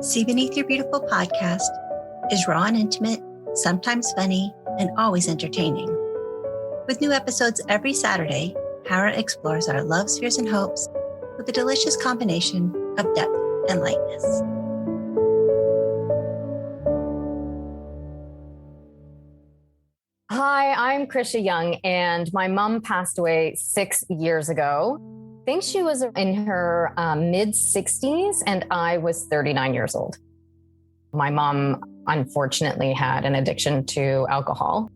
See Beneath Your Beautiful podcast is raw and intimate, sometimes funny, and always entertaining. With new episodes every Saturday, Hara explores our loves, fears, and hopes with a delicious combination of depth and lightness. Hi, I'm Krisha Young, and my mom passed away 6 years ago. I think she was in her mid-60s, and I was 39 years old. My mom, unfortunately, had an addiction to alcohol.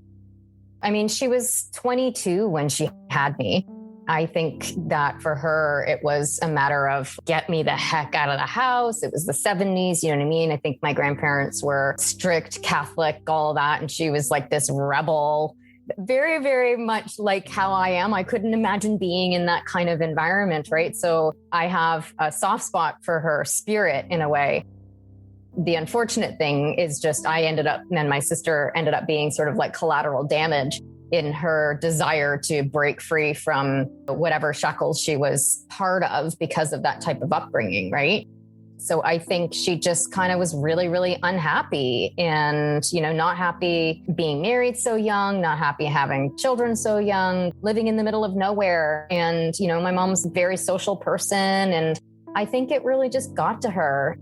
I mean, she was 22 when she had me. I think that for her, it was a matter of get me the heck out of the house. It was the 70s, you know what I mean? I think my grandparents were strict Catholic, all that. And she was like this rebel, very, very much like how I am. I couldn't imagine being in that kind of environment, right? So I have a soft spot for her spirit in a way. The unfortunate thing is just and my sister ended up being sort of like collateral damage in her desire to break free from whatever shackles she was part of because of that type of upbringing, right? So I think she just kind of was really, really unhappy and, not happy being married so young, not happy having children so young, living in the middle of nowhere. And, my mom's a very social person. And I think it really just got to her.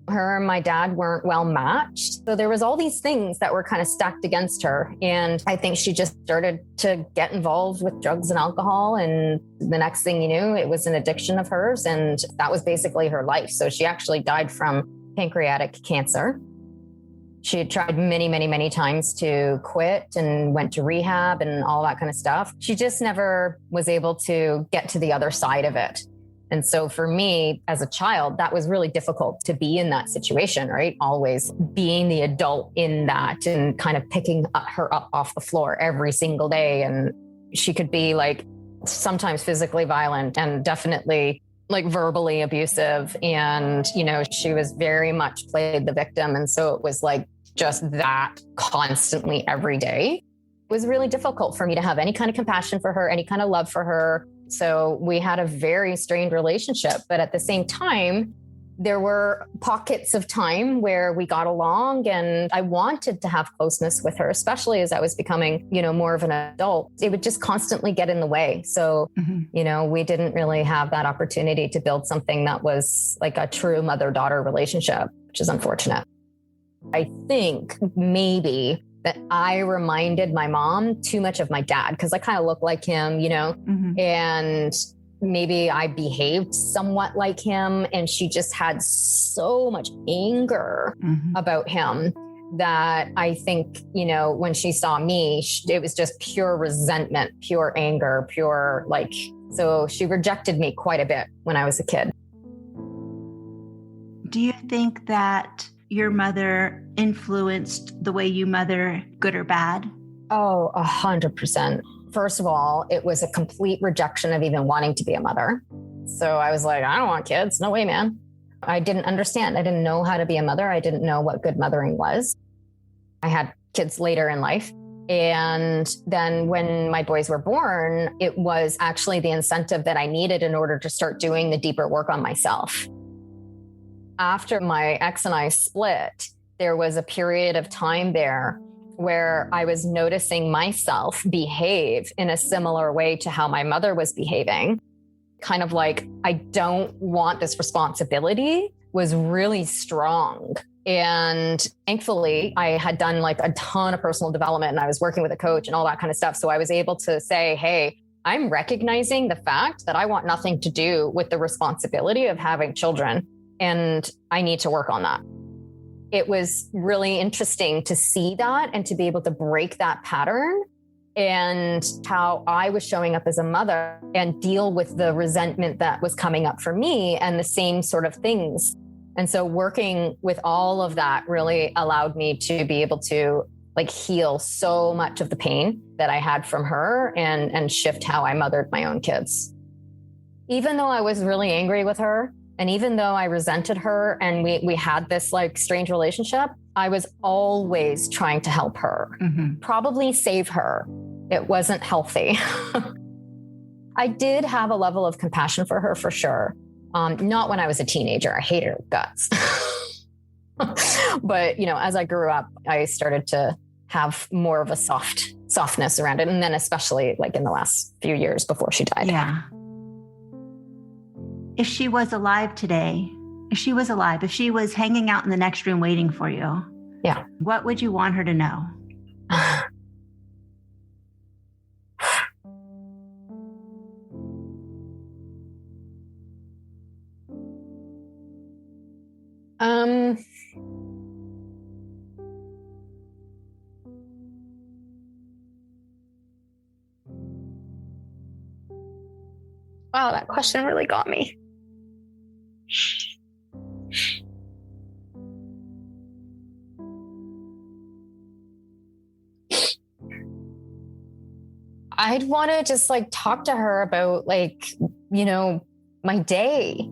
Her and my dad weren't well matched. So there was all these things that were kind of stacked against her. And I think she just started to get involved with drugs and alcohol. And the next thing you knew, it was an addiction of hers. And that was basically her life. So she actually died from pancreatic cancer. She had tried many, many, many times to quit and went to rehab and all that kind of stuff. She just never was able to get to the other side of it. And so for me as a child, that was really difficult to be in that situation, right? Always being the adult in that and kind of picking her up off the floor every single day. And she could be like sometimes physically violent and definitely like verbally abusive. And, she was very much played the victim. And so it was like just that constantly every day. It was really difficult for me to have any kind of compassion for her, any kind of love for her. So we had a very strained relationship, but at the same time, there were pockets of time where we got along and I wanted to have closeness with her, especially as I was becoming, more of an adult. It would just constantly get in the way. So, we didn't really have that opportunity to build something that was like a true mother-daughter relationship, which is unfortunate. I think maybe that I reminded my mom too much of my dad because I kind of look like him, and maybe I behaved somewhat like him. And she just had so much anger about him that I think, when she saw me, it was just pure resentment, pure anger, so she rejected me quite a bit when I was a kid. Do you think that your mother influenced the way you mother, good or bad? Oh, 100%. First of all, it was a complete rejection of even wanting to be a mother. So I was like, I don't want kids. No way, man. I didn't understand. I didn't know how to be a mother. I didn't know what good mothering was. I had kids later in life. And then when my boys were born, it was actually the incentive that I needed in order to start doing the deeper work on myself. After my ex and I split, there was a period of time there where I was noticing myself behave in a similar way to how my mother was behaving. Kind of like, I don't want this responsibility was really strong. And thankfully, I had done like a ton of personal development and I was working with a coach and all that kind of stuff. So I was able to say, hey, I'm recognizing the fact that I want nothing to do with the responsibility of having children. And I need to work on that. It was really interesting to see that and to be able to break that pattern and how I was showing up as a mother and deal with the resentment that was coming up for me and the same sort of things. And so working with all of that really allowed me to be able to heal so much of the pain that I had from her and shift how I mothered my own kids. Even though I was really angry with her, and even though I resented her and we had this strange relationship, I was always trying to help her, probably save her. It wasn't healthy. I did have a level of compassion for her for sure. Not when I was a teenager. I hated her guts. But, as I grew up, I started to have more of a softness around it. And then especially like in the last few years before she died. Yeah. If she was alive today, if she was hanging out in the next room waiting for you, yeah, what would you want her to know? Wow, that question really got me. I'd want to just like talk to her about my day.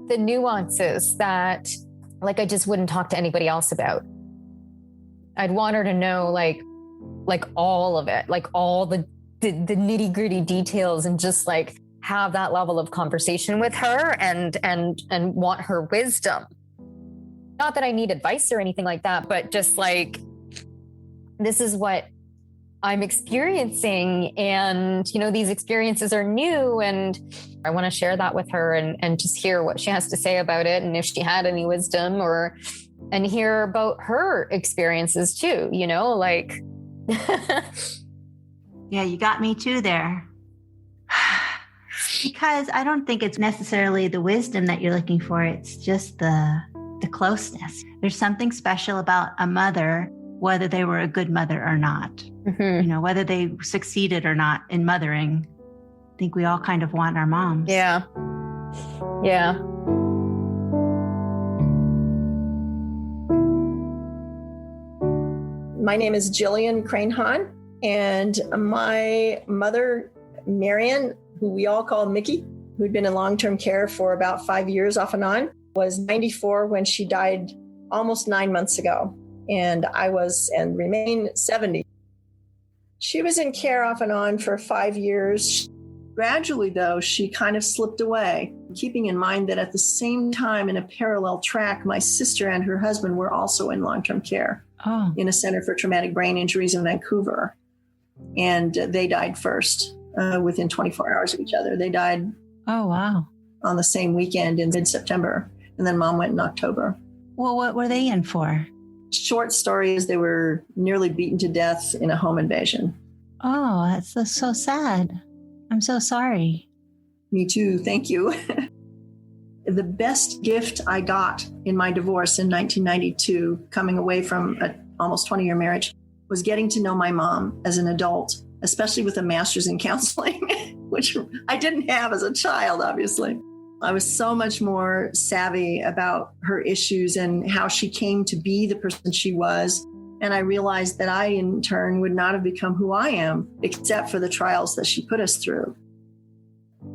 The nuances that I just wouldn't talk to anybody else about. I'd want her to know like all of it, like all the nitty gritty details, and just like have that level of conversation with her and want her wisdom. Not that I need advice or anything like that, but just like, this is what I'm experiencing. And, these experiences are new, and I want to share that with her and just hear what she has to say about it. And if she had any wisdom, and hear about her experiences too, like. Yeah, you got me too there. Because I don't think it's necessarily the wisdom that you're looking for. It's just the closeness. There's something special about a mother, whether they were a good mother or not, mm-hmm. Whether they succeeded or not in mothering. I think we all kind of want our moms. Yeah. Yeah. My name is Jillian Crane-Hahn, and my mother, Marion, who we all call Mickey, who'd been in long-term care for about 5 years off and on, was 94 when she died almost 9 months ago. And I was and remain 70. She was in care off and on for 5 years. Gradually, though, she kind of slipped away, keeping in mind that at the same time in a parallel track, my sister and her husband were also in long-term care in a Center for Traumatic Brain Injuries in Vancouver. And they died first within 24 hours of each other. They died on the same weekend in mid-September. And then Mom went in October. Well, what were they in for? Short story is they were nearly beaten to death in a home invasion. Oh, that's so sad. I'm so sorry. Me too. Thank you. The best gift I got in my divorce in 1992, coming away from an almost 20-year marriage, was getting to know my mom as an adult, especially with a master's in counseling, which I didn't have as a child, obviously. I was so much more savvy about her issues and how she came to be the person she was. And I realized that I, in turn, would not have become who I am, except for the trials that she put us through.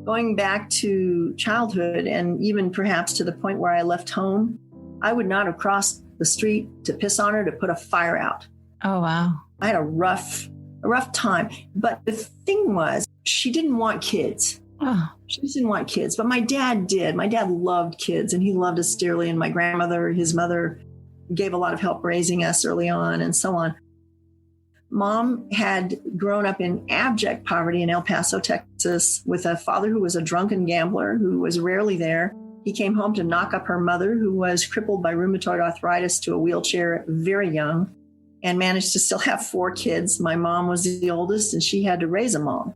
Going back to childhood, and even perhaps to the point where I left home, I would not have crossed the street to piss on her, to put a fire out. Oh, wow. I had a rough time. But the thing was, she didn't want kids. Oh. She didn't want kids, but my dad did. My dad loved kids, and he loved us dearly. And my grandmother, his mother, gave a lot of help raising us early on, and so on. Mom had grown up in abject poverty in El Paso, Texas, with a father who was a drunken gambler who was rarely there. He came home to knock up her mother, who was crippled by rheumatoid arthritis, to a wheelchair very young, and managed to still have 4 kids. My mom was the oldest, and she had to raise them all.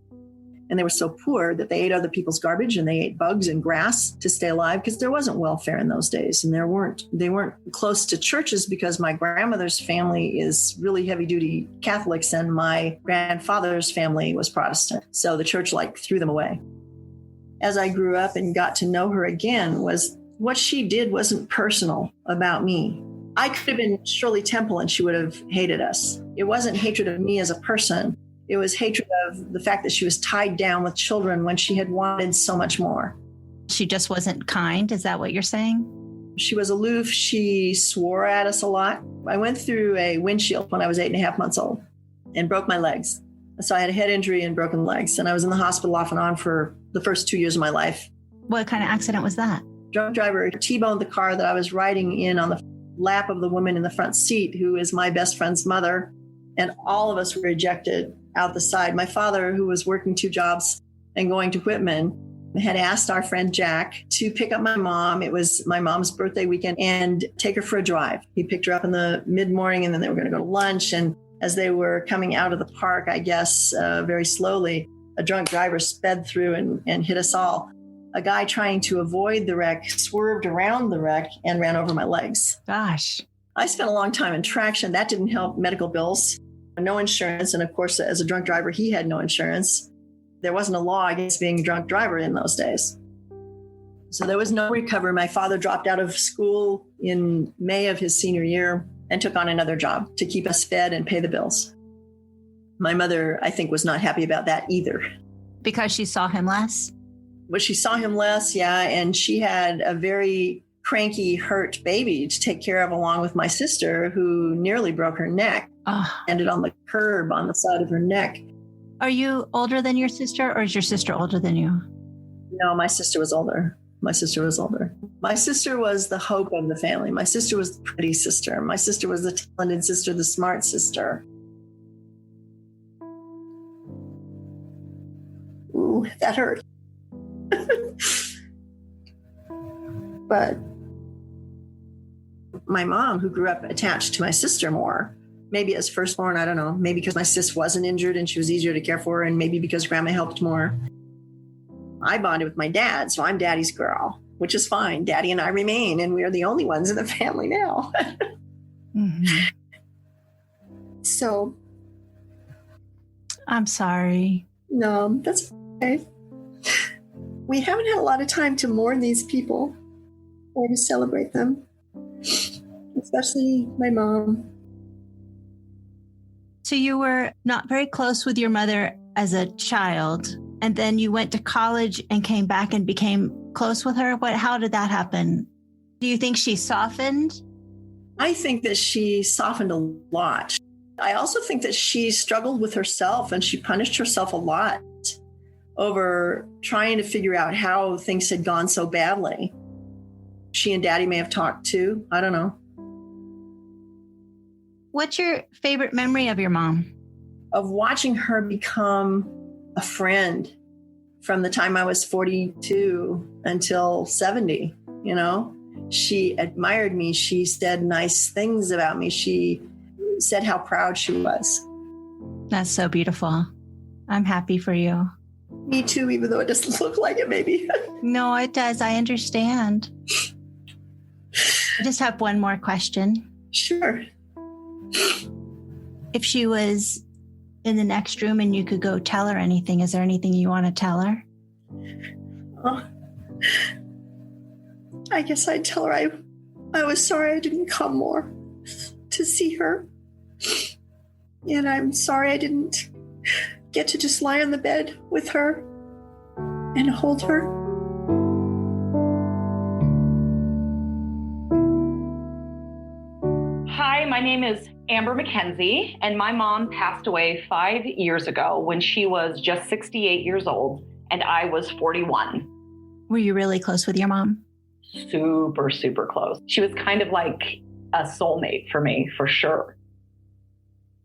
And they were so poor that they ate other people's garbage, and they ate bugs and grass to stay alive, because there wasn't welfare in those days. And they weren't close to churches, because my grandmother's family is really heavy duty Catholics and my grandfather's family was Protestant. So the church threw them away. As I grew up and got to know her again, was what she did wasn't personal about me. I could have been Shirley Temple and she would have hated us. It wasn't hatred of me as a person. It was hatred of the fact that she was tied down with children when she had wanted so much more. She just wasn't kind. Is that what you're saying? She was aloof. She swore at us a lot. I went through a windshield when I was 8.5 months old and broke my legs. So I had a head injury and broken legs. And I was in the hospital off and on for the first 2 years of my life. What kind of accident was that? drunk driver T-boned the car that I was riding in on the lap of the woman in the front seat, who is my best friend's mother. And all of us were ejected out the side. My father, who was working 2 jobs and going to Whitman, had asked our friend Jack to pick up my mom. It was my mom's birthday weekend and take her for a drive. He picked her up in the mid-morning, and then they were going to go to lunch. And as they were coming out of the park, I guess, very slowly, a drunk driver sped through and hit us all. A guy trying to avoid the wreck swerved around the wreck and ran over my legs. Gosh. I spent a long time in traction. That didn't help. Medical bills, no insurance. And of course, as a drunk driver, he had no insurance. There wasn't a law against being a drunk driver in those days. So there was no recovery. My father dropped out of school in May of his senior year and took on another job to keep us fed and pay the bills. My mother, I think, was not happy about that either. Because she saw him less? But she saw him less, yeah, and she had a very cranky, hurt baby to take care of, along with my sister, who nearly broke her neck. Ended on the curb on the side of her neck. Are you older than your sister, or is your sister older than you? No, my sister was older. My sister was the hope of the family. My sister was the pretty sister. My sister was the talented sister, the smart sister. Ooh, that hurt. But my mom, who grew up attached to my sister more, maybe as firstborn, I don't know, maybe because my sis wasn't injured and she was easier to care for, and maybe because grandma helped more, I bonded with my dad. So I'm daddy's girl, which is fine. Daddy and I remain, and we are the only ones in the family now. Mm-hmm. So I'm sorry. No, that's okay. We haven't had a lot of time to mourn these people or to celebrate them, especially my mom. So you were not very close with your mother as a child, and then you went to college and came back and became close with her. How did that happen? Do you think she softened? I think that she softened a lot. I also think that she struggled with herself, and she punished herself a lot over trying to figure out how things had gone so badly. She and Daddy may have talked too. I don't know. What's your favorite memory of your mom? Of watching her become a friend from the time I was 42 until 70, you know? She admired me. She said nice things about me. She said how proud she was. That's so beautiful. I'm happy for you. Me too, even though it doesn't look like it, maybe. No, it does. I understand. I just have one more question. Sure. If she was in the next room and you could go tell her anything, is there anything you want to tell her? Oh, I guess I'd tell her I was sorry I didn't come more to see her. And I'm sorry I didn't get to just lie on the bed with her and hold her. Hi, my name is Amber McKenzie, and my mom passed away 5 years ago when she was just 68 years old, and I was 41. Were you really close with your mom? Super, super close. She was kind of like a soulmate for me, for sure.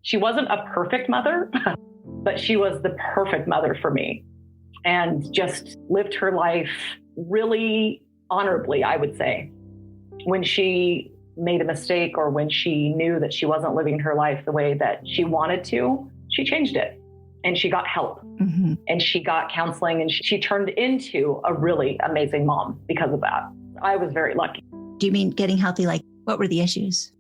She wasn't a perfect mother, but she was the perfect mother for me, and just lived her life really honorably, I would say. When she made a mistake, or when she knew that she wasn't living her life the way that she wanted to, she changed it, and she got help, and she got counseling, and she turned into a really amazing mom because of that. I was very lucky. Do you mean getting healthy? Like, what were the issues?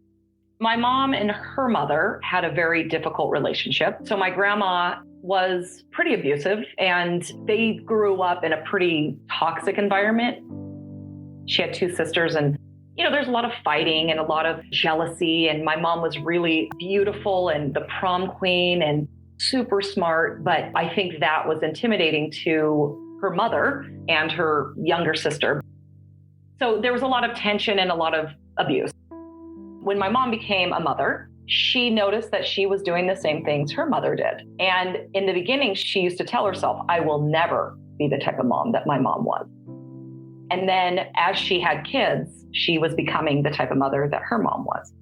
My mom and her mother had a very difficult relationship. So my grandma was pretty abusive, and they grew up in a pretty toxic environment. She had 2 sisters, and there's a lot of fighting and a lot of jealousy. And my mom was really beautiful and the prom queen and super smart. But I think that was intimidating to her mother and her younger sister. So there was a lot of tension and a lot of abuse. When my mom became a mother, she noticed that she was doing the same things her mother did. And in the beginning, she used to tell herself, I will never be the type of mom that my mom was. And then as she had kids, she was becoming the type of mother that her mom was.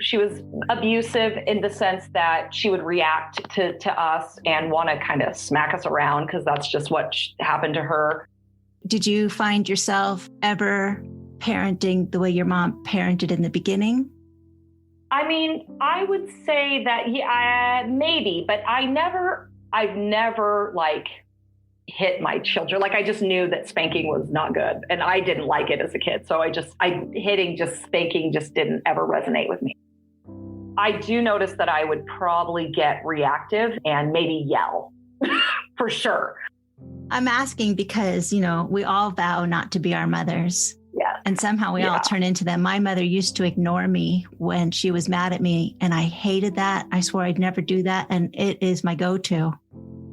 She was abusive in the sense that she would react to us and want to kind of smack us around because that's just what happened to her. Did you find yourself ever parenting the way your mom parented in the beginning? I mean, I would say that maybe, but I've never like hit my children. Like I just knew that spanking was not good and I didn't like it as a kid. So spanking just didn't ever resonate with me. I do notice that I would probably get reactive and maybe yell for sure. I'm asking because, we all vow not to be our mothers. Yeah. And somehow we all turn into them. My mother used to ignore me when she was mad at me, and I hated that. I swore I'd never do that. And it is my go-to.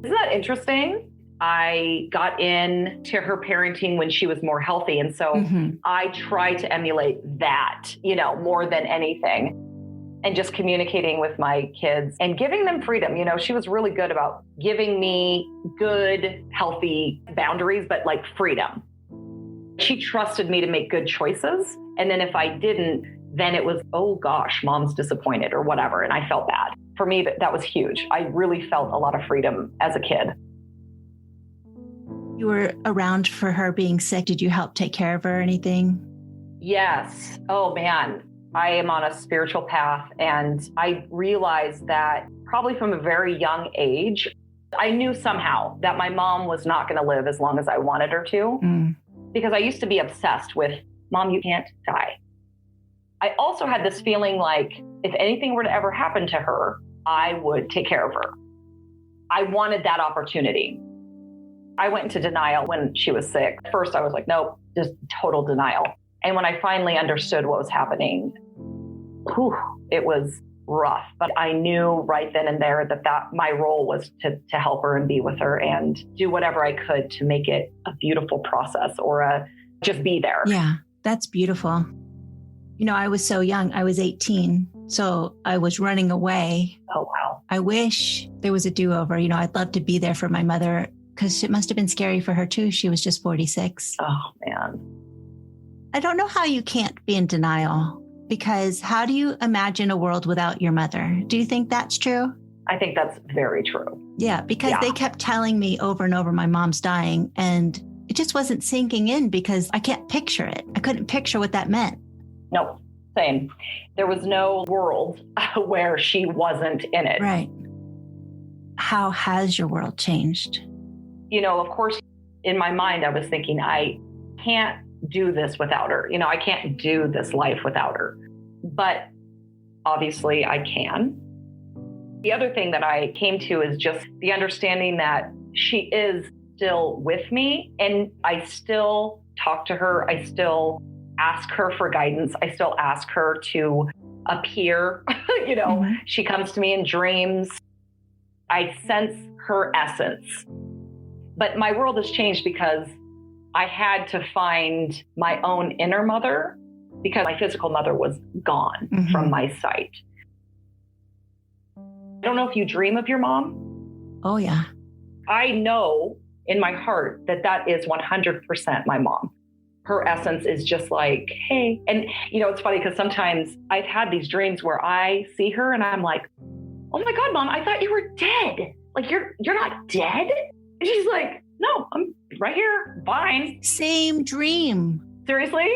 Isn't that interesting? I got into her parenting when she was more healthy. And so I try to emulate that, more than anything. And just communicating with my kids and giving them freedom. She was really good about giving me good, healthy boundaries, but like freedom. She trusted me to make good choices. And then if I didn't, then it was, oh gosh, mom's disappointed or whatever. And I felt bad. For me, that was huge. I really felt a lot of freedom as a kid. You were around for her being sick. Did you help take care of her or anything? Yes. Oh man. I am on a spiritual path, and I realized that probably from a very young age, I knew somehow that my mom was not going to live as long as I wanted her to, because I used to be obsessed with, Mom, you can't die. I also had this feeling like if anything were to ever happen to her, I would take care of her. I wanted that opportunity. I went into denial when she was sick. First, I was like, nope, just total denial. And when I finally understood what was happening, it was rough. But I knew right then and there that my role was to help her and be with her and do whatever I could to make it a beautiful process or just be there. Yeah, that's beautiful. I was so young. I was 18. So I was running away. Oh, wow. I wish there was a do-over. I'd love to be there for my mother because it must have been scary for her too. She was just 46. Oh, man. I don't know how you can't be in denial, because how do you imagine a world without your mother? Do you think that's true? I think that's very true. Yeah, because they kept telling me over and over my mom's dying, and it just wasn't sinking in because I can't picture it. I couldn't picture what that meant. No, same. There was no world where she wasn't in it. Right. How has your world changed? Of course, in my mind, I was thinking, I can't do this without her. I can't do this life without her. But obviously I can. The other thing that I came to is just the understanding that she is still with me, and I still talk to her. I still ask her for guidance. I still ask her to appear. She comes to me in dreams. I sense her essence. But my world has changed because I had to find my own inner mother because my physical mother was gone from my sight. I don't know if you dream of your mom. Oh, yeah. I know in my heart that is 100% my mom. Her essence is just like, hey. And, it's funny because sometimes I've had these dreams where I see her and I'm like, oh my God, Mom, I thought you were dead. Like, you're not dead? And she's like, no, I'm right here, fine. Same dream. Seriously?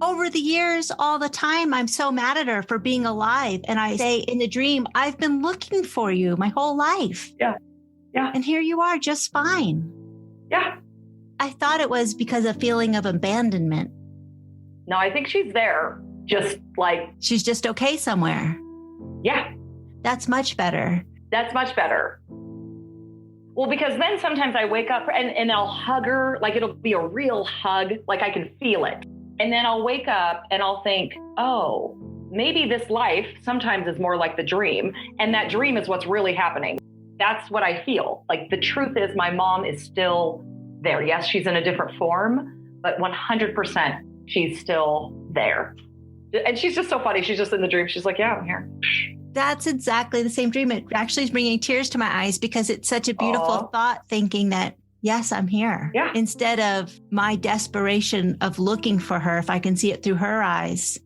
Over the years, all the time, I'm so mad at her for being alive. And I say in the dream, I've been looking for you my whole life. Yeah. Yeah. And here you are, just fine. Yeah. I thought it was because of feeling of abandonment. No, I think she's there. Just like. She's just okay somewhere. Yeah. That's much better. That's much better. Well, because then sometimes I wake up and I'll hug her, like it'll be a real hug, like I can feel it. And then I'll wake up and I'll think, oh, maybe this life sometimes is more like the dream. And that dream is what's really happening. That's what I feel. Like the truth is my mom is still there. Yes, she's in a different form, but 100% she's still there. And she's just so funny. She's just in the dream. She's like, yeah, I'm here. That's exactly the same dream. It actually is bringing tears to my eyes because it's such a beautiful thought, thinking that yes, I'm here. Yeah. Instead of my desperation of looking for her, if I can see it through her eyes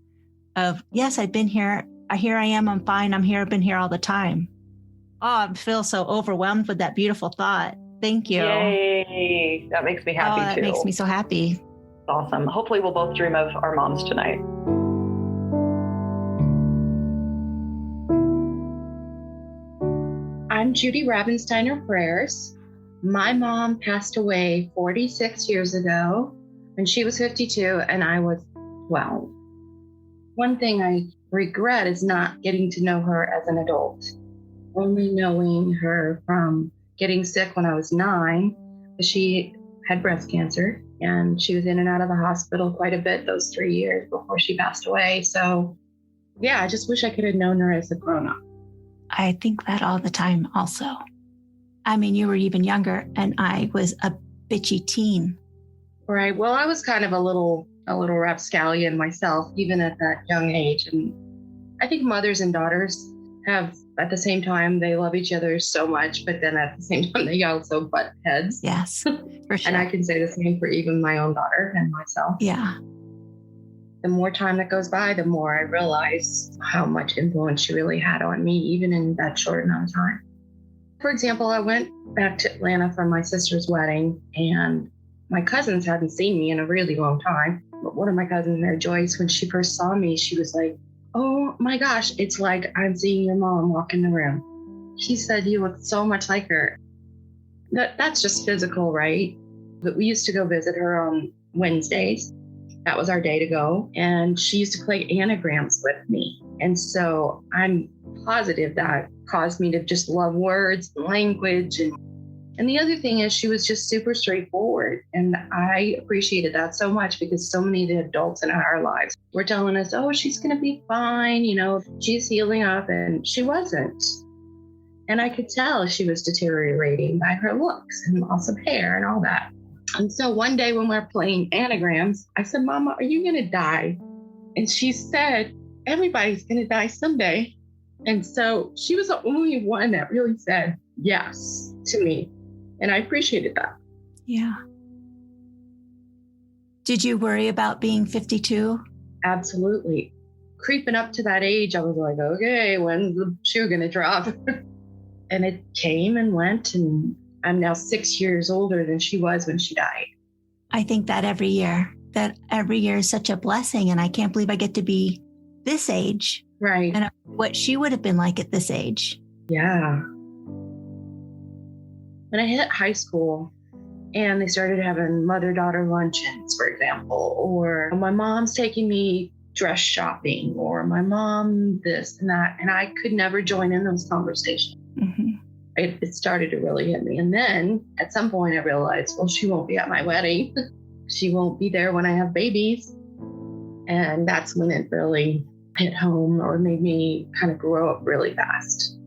of, yes, I've been here. Here I am. I'm fine. I'm here. I've been here all the time. Oh, I feel so overwhelmed with that beautiful thought. Thank you. Yay. That makes me happy that too. makes me so happy. Awesome. Hopefully we'll both dream of our moms tonight. I'm Judy Rabensteiner Prayers. My mom passed away 46 years ago when she was 52 and I was 12. One thing I regret is not getting to know her as an adult. Only knowing her from getting sick when I was 9. She had breast cancer and she was in and out of the hospital quite a bit those 3 years before she passed away. So yeah, I just wish I could have known her as a grown-up. I think that all the time also. I mean, you were even younger and I was a bitchy teen. Right. Well, I was kind of a little rapscallion myself, even at that young age. And I think mothers and daughters have, at the same time, they love each other so much, but then at the same time, they also butt heads. Yes, for sure. And I can say the same for even my own daughter and myself. Yeah. The more time that goes by, the more I realize how much influence she really had on me, even in that short amount of time. For example, I went back to Atlanta for my sister's wedding, and my cousins hadn't seen me in a really long time. But one of my cousins there, Joyce, when she first saw me, she was like, "Oh my gosh, it's like I'm seeing your mom walk in the room." She said, "You look so much like her." That's just physical, right? But we used to go visit her on Wednesdays. That was our day to go. And she used to play anagrams with me. And so I'm positive that caused me to just love words and language. And the other thing is she was just super straightforward. And I appreciated that so much because so many of the adults in our lives were telling us, oh, she's going to be fine. You know, she's healing up. And she wasn't. And I could tell she was deteriorating by her looks and loss of hair and all that. And so one day when we're playing anagrams, I said, "Mama, are you going to die?" And she said, "Everybody's going to die someday." And so she was the only one that really said yes to me. And I appreciated that. Yeah. Did you worry about being 52? Absolutely. Creeping up to that age, I was like, okay, when's the shoe going to drop? And it came and went, and I'm now 6 years older than she was when she died. I think that every year is such a blessing. And I can't believe I get to be this age. Right. And what she would have been like at this age. Yeah. When I hit high school and they started having mother-daughter luncheons, for example, or my mom's taking me dress shopping, or my mom this and that, and I could never join in those conversations. Mm-hmm. It started to really hit me. And then at some point I realized, well, she won't be at my wedding. She won't be there when I have babies. And that's when it really hit home or made me kind of grow up really fast.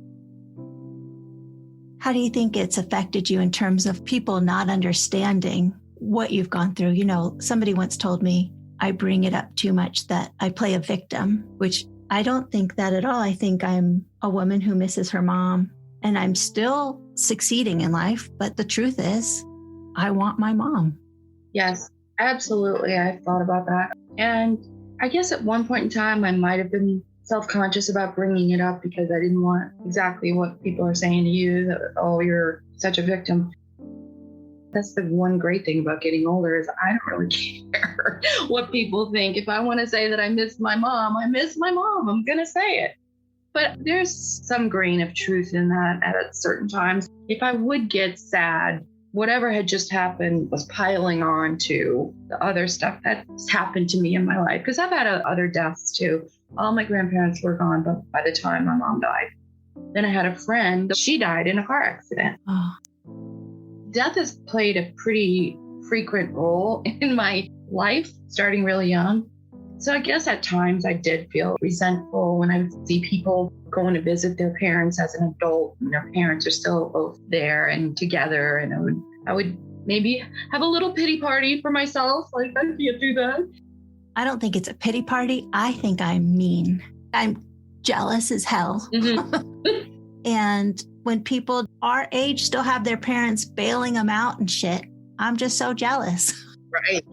How do you think it's affected you in terms of people not understanding what you've gone through? You know, somebody once told me I bring it up too much, that I play a victim, which I don't think that at all. I think I'm a woman who misses her mom. And I'm still succeeding in life. But the truth is, I want my mom. Yes, absolutely. I thought about that. And I guess at one point in time, I might have been self-conscious about bringing it up because I didn't want exactly what people are saying to you, that, oh, you're such a victim. That's the one great thing about getting older is I don't really care what people think. If I want to say that I miss my mom, I miss my mom. I'm going to say it. But there's some grain of truth in that at certain times. If I would get sad, whatever had just happened was piling on to the other stuff that's happened to me in my life. Because I've had other deaths too. All my grandparents were gone by the time my mom died. Then I had a friend, she died in a car accident. Oh. Death has played a pretty frequent role in my life, starting really young. So I guess at times I did feel resentful when I would see people going to visit their parents as an adult and their parents are still both there and together. And I would maybe have a little pity party for myself. Like, I can't do that. I don't think it's a pity party. I think I'm mean. I'm jealous as hell. Mm-hmm. And when people our age still have their parents bailing them out and shit. I'm just so jealous. Right.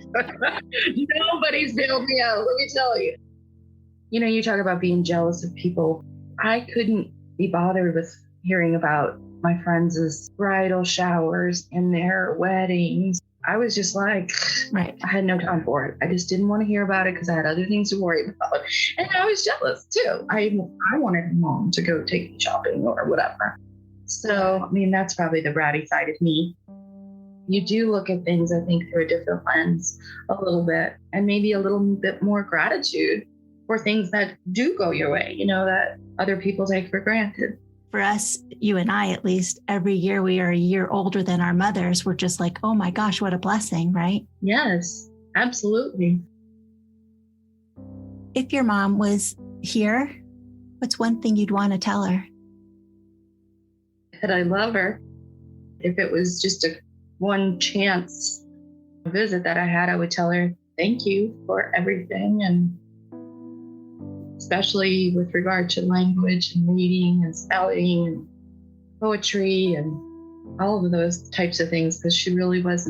Nobody's bailed me out, let me tell you. You know, you talk about being jealous of people. I couldn't be bothered with hearing about my friends' bridal showers and their weddings. I was just like, Right. I had no time for it. I just didn't want to hear about it because I had other things to worry about. And I was jealous too. I wanted mom to go take me shopping or whatever. So, I mean, that's probably the bratty side of me. You do look at things, I think, through a different lens a little bit, and maybe a little bit more gratitude for things that do go your way, you know, that other people take for granted. For us, you and I, at least, every year we are a year older than our mothers. We're just like, oh my gosh, what a blessing, right? Yes, absolutely. If your mom was here, what's one thing you'd want to tell her? That I love her. If it was just a one chance visit that I had, I would tell her thank you for everything, and especially with regard to language and reading and spelling and poetry and all of those types of things, because she really was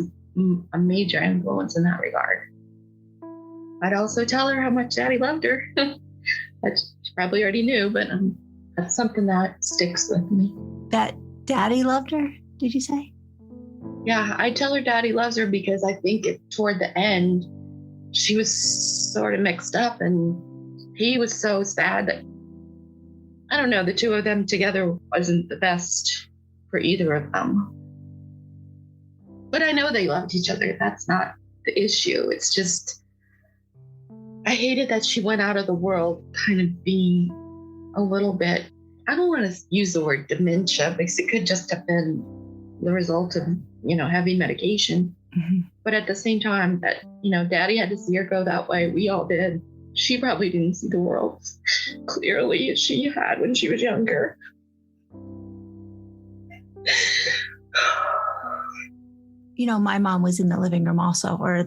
a major influence in that regard. I'd also tell her how much Daddy loved her. That she probably already knew, but that's something that sticks with me. That Daddy loved her, did you say? Yeah, I tell her Daddy loves her because I think toward the end, she was sort of mixed up and he was so sad that, I don't know, the two of them together wasn't the best for either of them. But I know they loved each other. That's not the issue. It's just, I hated that she went out of the world kind of being a little bit, I don't want to use the word dementia because it could just have been the result of, you know, heavy medication. Mm-hmm. But at the same time that, you know, Daddy had to see her go that way. We all did. She probably didn't see the world clearly as she had when she was younger. You know, my mom was in the living room also, or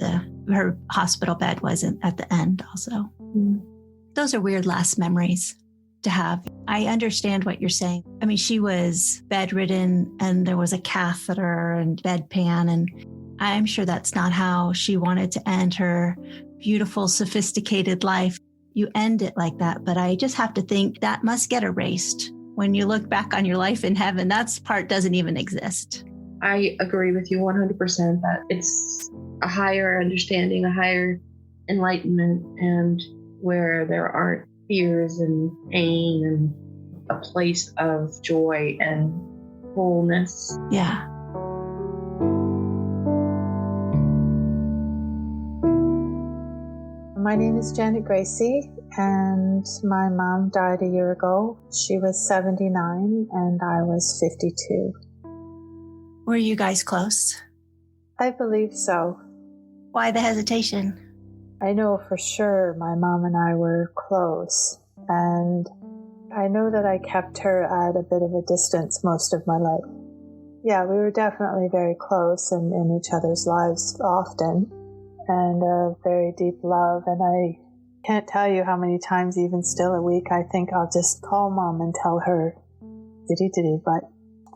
her hospital bed wasn't at the end also. Mm. Those are weird last memories to have. I understand what you're saying. I mean, she was bedridden and there was a catheter and bedpan, and I'm sure that's not how she wanted to end her beautiful, sophisticated life. You end it like that, but I just have to think that must get erased. When you look back on your life in heaven, that part doesn't even exist. I agree with you 100% that it's a higher understanding, a higher enlightenment, and where there aren't fears and pain, and a place of joy and wholeness. Yeah. My name is Janet Gracie, and my mom died a year ago. She was 79 and I was 52. Were you guys close? I believe so. Why the hesitation? I know for sure my mom and I were close, and I know that I kept her at a bit of a distance most of my life. Yeah, we were definitely very close and in each other's lives often, and a very deep love. And I can't tell you how many times, even still a week, I think I'll just call Mom and tell her, diddy, but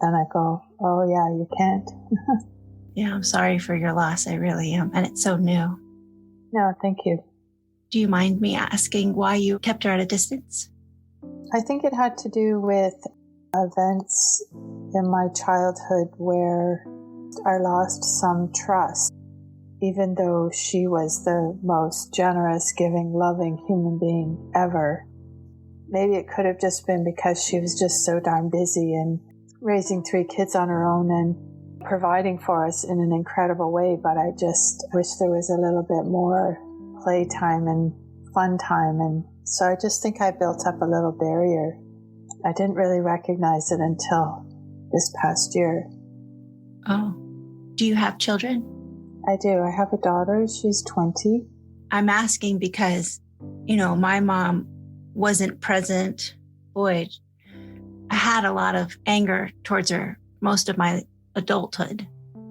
then I go, oh yeah, you can't. Yeah, I'm sorry for your loss. I really am. And it's so new. No, thank you. Do you mind me asking why you kept her at a distance? I think it had to do with events in my childhood where I lost some trust, even though she was the most generous, giving, loving human being ever. Maybe it could have just been because she was just so darn busy and raising 3 kids on her own and providing for us in an incredible way, but I just wish there was a little bit more playtime and fun time. And so I just think I built up a little barrier. I didn't really recognize it until this past year. Oh, do you have children? I do. I have a daughter. She's 20. I'm asking because, you know, my mom wasn't present. Boy, I had a lot of anger towards her most of my adulthood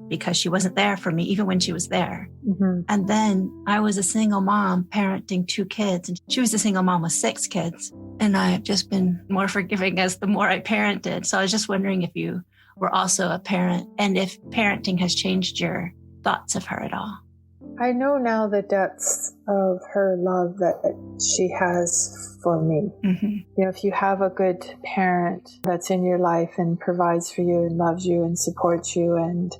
because she wasn't there for me, even when she was there. Mm-hmm. And then I was a single mom parenting 2 kids, and she was a single mom with 6 kids. And I've just been more forgiving as the more I parented. So I was just wondering if you were also a parent and if parenting has changed your thoughts of her at all. I know now the depths of her love that she has for me. Mm-hmm. If you have a good parent that's in your life and provides for you and loves you and supports you and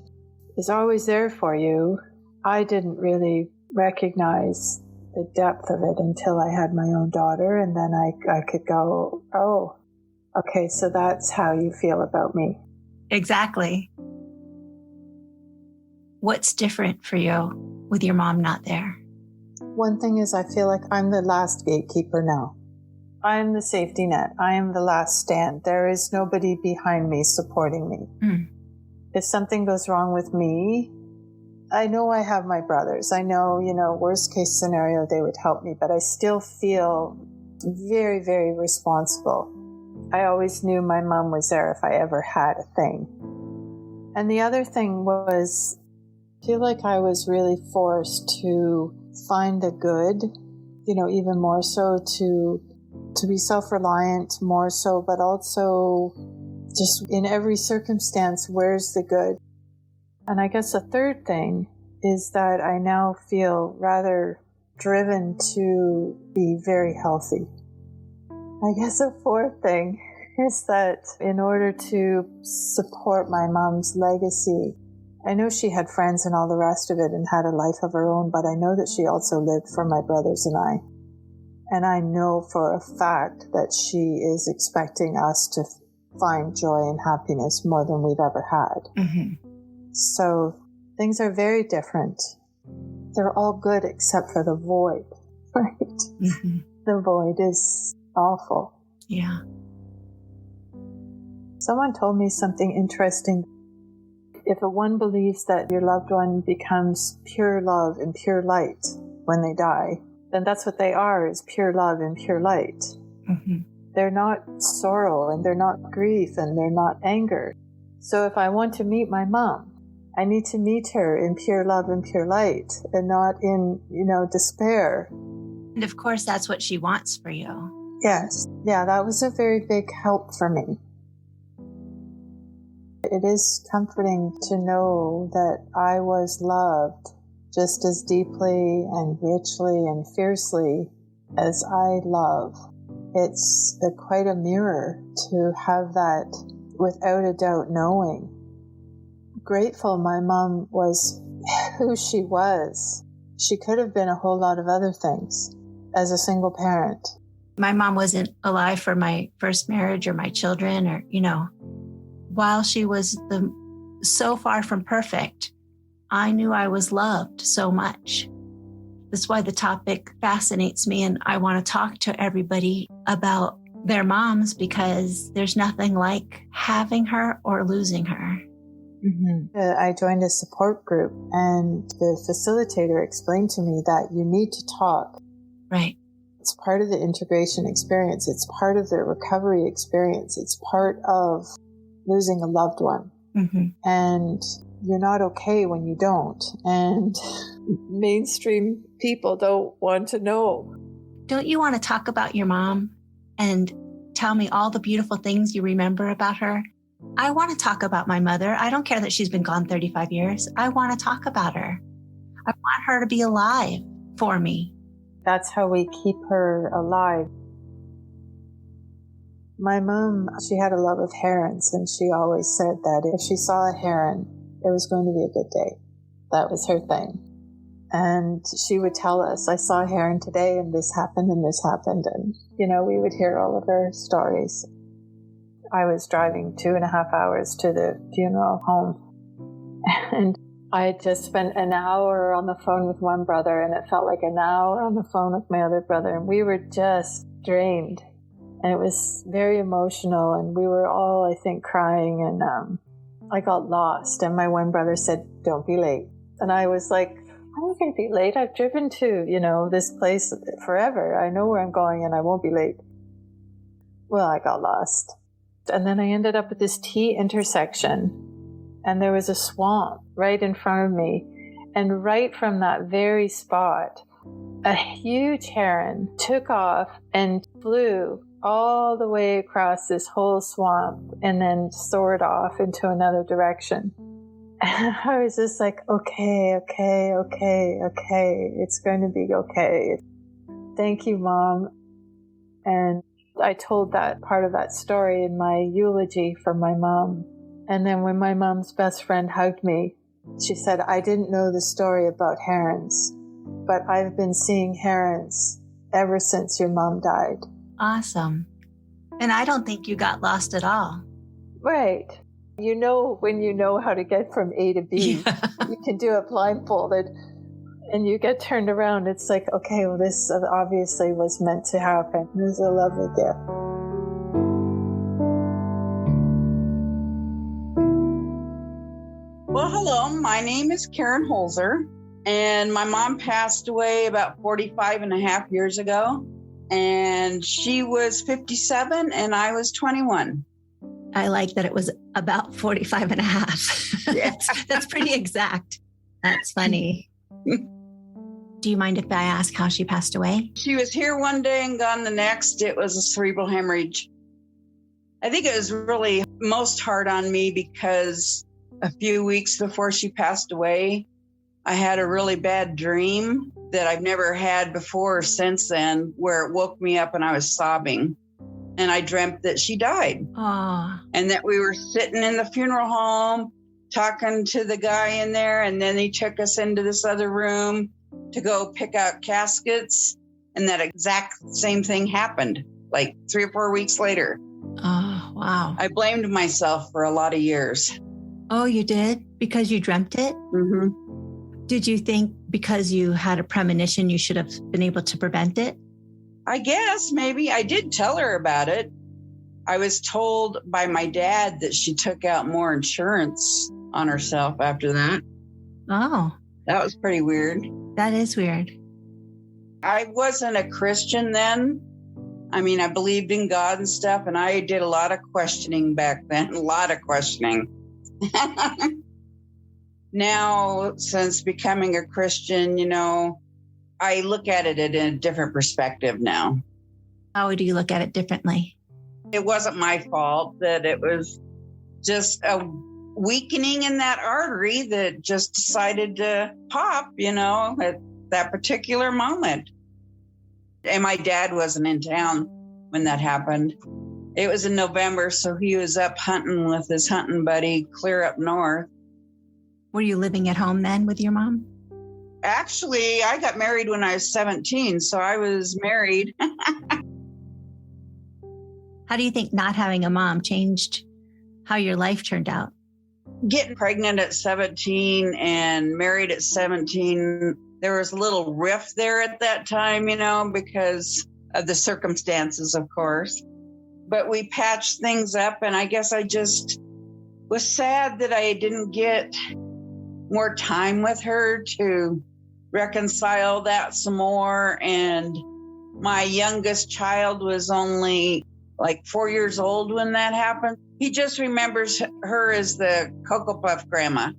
is always there for you, I didn't really recognize the depth of it until I had my own daughter, and then I could go, oh, okay, so that's how you feel about me. Exactly. What's different for you with your mom not there? One thing is I feel like I'm the last gatekeeper now. I am the safety net. I am the last stand. There is nobody behind me supporting me. If something goes wrong with me, I know I have my brothers. I know, worst case scenario, they would help me, but I still feel very, very responsible. I always knew my mom was there if I ever had a thing. And the other thing was, I feel like I was really forced to find the good, even more so to be self-reliant more so, but also just in every circumstance, where's the good? And I guess the third thing is that I now feel rather driven to be very healthy. I guess the fourth thing is that in order to support my mom's legacy, I know she had friends and all the rest of it and had a life of her own, but I know that she also lived for my brothers and I. And I know for a fact that she is expecting us to find joy and happiness more than we've ever had. Mm-hmm. So things are very different. They're all good except for the void, right? Mm-hmm. The void is awful. Yeah. Someone told me something interesting. If one believes that your loved one becomes pure love and pure light when they die, then that's what they are, is pure love and pure light. Mm-hmm. They're not sorrow and they're not grief and they're not anger. So if I want to meet my mom, I need to meet her in pure love and pure light and not in, despair. And of course, that's what she wants for you. Yes. Yeah, that was a very big help for me. It is comforting to know that I was loved just as deeply and richly and fiercely as I love. It's quite a mirror to have that without a doubt knowing. Grateful my mom was who she was. She could have been a whole lot of other things as a single parent. My mom wasn't alive for my first marriage or my children or, while she was so far from perfect, I knew I was loved so much. That's why the topic fascinates me, and I want to talk to everybody about their moms because there's nothing like having her or losing her. Mm-hmm. I joined a support group, and the facilitator explained to me that you need to talk. Right. It's part of the integration experience. It's part of the recovery experience. It's part of losing a loved one. Mm-hmm. And you're not okay when you don't. And mainstream people don't want to know. Don't you want to talk about your mom and tell me all the beautiful things you remember about her? I want to talk about my mother. I don't care that she's been gone 35 years. I want to talk about her. I want her to be alive for me. That's how we keep her alive. My mom, she had a love of herons, and she always said that if she saw a heron, it was going to be a good day. That was her thing. And she would tell us, I saw a heron today, and this happened, and this happened. And, we would hear all of her stories. I was driving 2.5 hours to the funeral home, and I had just spent an hour on the phone with one brother, and it felt like an hour on the phone with my other brother, and we were just drained. And it was very emotional, and we were all, I think, crying, and I got lost. And my one brother said, don't be late. And I was like, I'm not going to be late. I've driven to, this place forever. I know where I'm going, and I won't be late. Well, I got lost. And then I ended up at this T intersection, and there was a swamp right in front of me. And right from that very spot, a huge heron took off and flew all the way across this whole swamp and then soared off into another direction. And I was just like, okay, it's going to be okay. Thank you, Mom. And I told that part of that story in my eulogy for my mom. And then when my mom's best friend hugged me, she said, I didn't know the story about herons, but I've been seeing herons ever since your mom died. Awesome. And I don't think you got lost at all. Right. You know, when you know how to get from A to B, Yeah. you can do it blindfolded and you get turned around. It's like, okay, well, this obviously was meant to happen. It was a lovely gift. Well, hello, my name is Karen Holzer, and my mom passed away about 45 and a half years ago, and she was 57 and I was 21. I like that it was about 45 and a half. Yeah. That's pretty exact. That's funny. Do you mind if I ask how she passed away? She was here one day and gone the next. It was a cerebral hemorrhage. I think it was really most hard on me because a few weeks before she passed away, I had a really bad dream that I've never had before or since then, where it woke me up and I was sobbing. And I dreamt that she died. Oh, And that we were sitting in the funeral home talking to the guy in there. And then he took us into this other room to go pick out caskets. And that exact same thing happened like 3 or 4 weeks later. oh, wow. I blamed myself for a lot of years. Oh, you did? Because you dreamt it? Mm-hmm. Did you think because you had a premonition, you should have been able to prevent it? I guess maybe I did tell her about it. I was told by my dad that she took out more insurance on herself after that. Oh, That was pretty weird. that is weird. I wasn't a Christian then. I mean, I believed in God and stuff, and I did a lot of questioning back then, a lot of questioning. Now, since becoming a Christian, you know, I look at it in a different perspective now. How do you look at it differently? It wasn't my fault, that it was just a weakening in that artery that just decided to pop, you know, at that particular moment. And my dad wasn't in town when that happened. It was in November, so he was up hunting with his hunting buddy clear up north. Were you living at home then with your mom? Actually, I got married when I was 17, so I was married. How do you think not having a mom changed how your life turned out? Getting pregnant at 17 and married at 17, there was a little rift there at that time, you know, because of the circumstances, of course. But we patched things up, and I guess I just was sad that I didn't get more time with her to reconcile that some more. And my youngest child was only like 4 years old when that happened. He just remembers her as the Cocoa Puff grandma.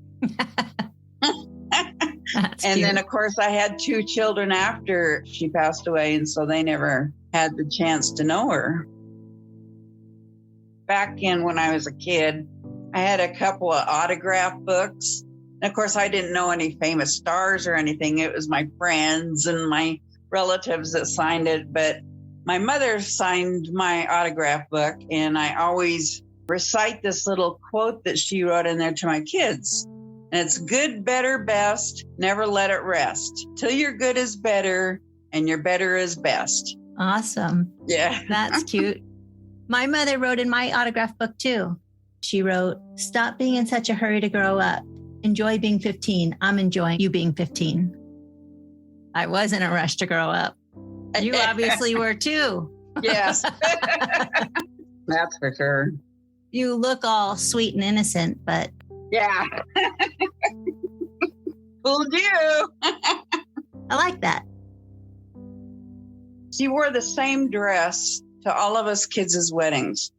That's And cute. then, of course, I had 2 children after she passed away, and so they never had the chance to know her. Back in when I was a kid, I had a couple of autograph books. And of course, I didn't know any famous stars or anything. It was my friends and my relatives that signed it. But my mother signed my autograph book, and I always recite this little quote that she wrote in there to my kids. And it's good, better, best, never let it rest. Till your good is better and your better is best. Awesome. Yeah. That's cute. My mother wrote in my autograph book too. She wrote, "Stop being in such a hurry to grow up. Enjoy being 15. I'm enjoying you being 15." I was in a rush to grow up. You obviously were too. Yes. That's for sure. You look all sweet and innocent, but Yeah. Fooled you. I like that. She wore the same dress to all of us kids' weddings.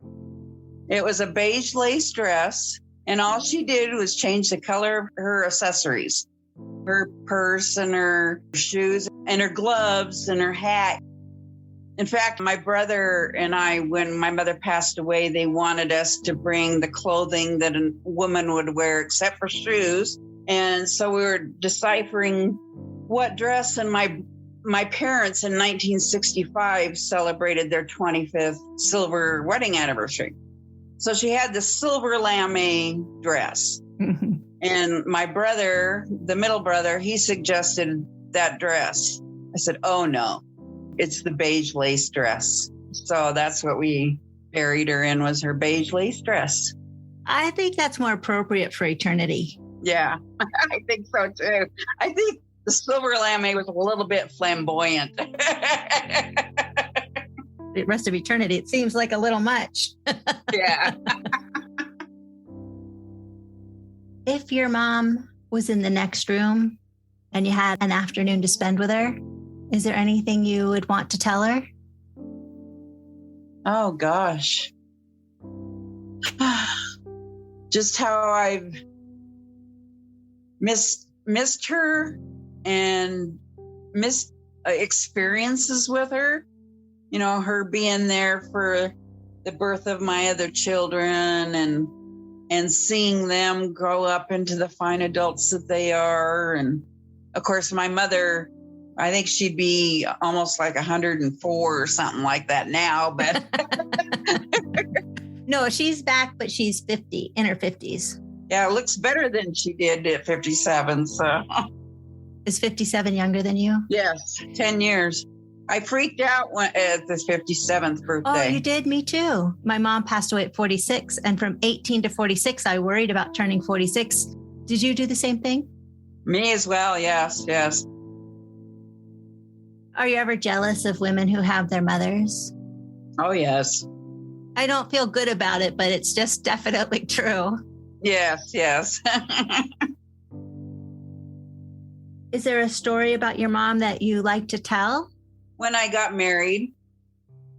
It was a beige lace dress, and all she did was change the color of her accessories, her purse and her shoes and her gloves and her hat. In fact, my brother and I, when my mother passed away, they wanted us to bring the clothing that a woman would wear except for shoes. And so we were deciphering what dress, and my parents in 1965 celebrated their 25th silver wedding anniversary. So she had the silver lame dress. And my brother, the middle brother, he suggested that dress. I said, oh no, it's the beige lace dress. So that's what we buried her in, was her beige lace dress. I think that's more appropriate for eternity. Yeah, I think so too. I think the silver lame was a little bit flamboyant. The rest of eternity, it seems like a little much. Yeah. If your mom was in the next room and you had an afternoon to spend with her, is there anything you would want to tell her? Oh, gosh. Just how I've missed her and missed experiences with her. You know, her being there for the birth of my other children and seeing them grow up into the fine adults that they are. And of course, my mother, I think she'd be almost like 104 or something like that now, but No, she's back, but she's 50, in her 50s. yeah, it looks better than she did at 57. So Is 57 younger than you? yes, 10 years. I freaked out at the 57th birthday. Oh, you did? Me too. My mom passed away at 46. And from 18 to 46, I worried about turning 46. Did you do the same thing? Me as well. Yes, yes. Are you ever jealous of women who have their mothers? Oh, yes. I don't feel good about it, but it's just definitely true. Yes, yes. Is there a story about your mom that you like to tell? When I got married,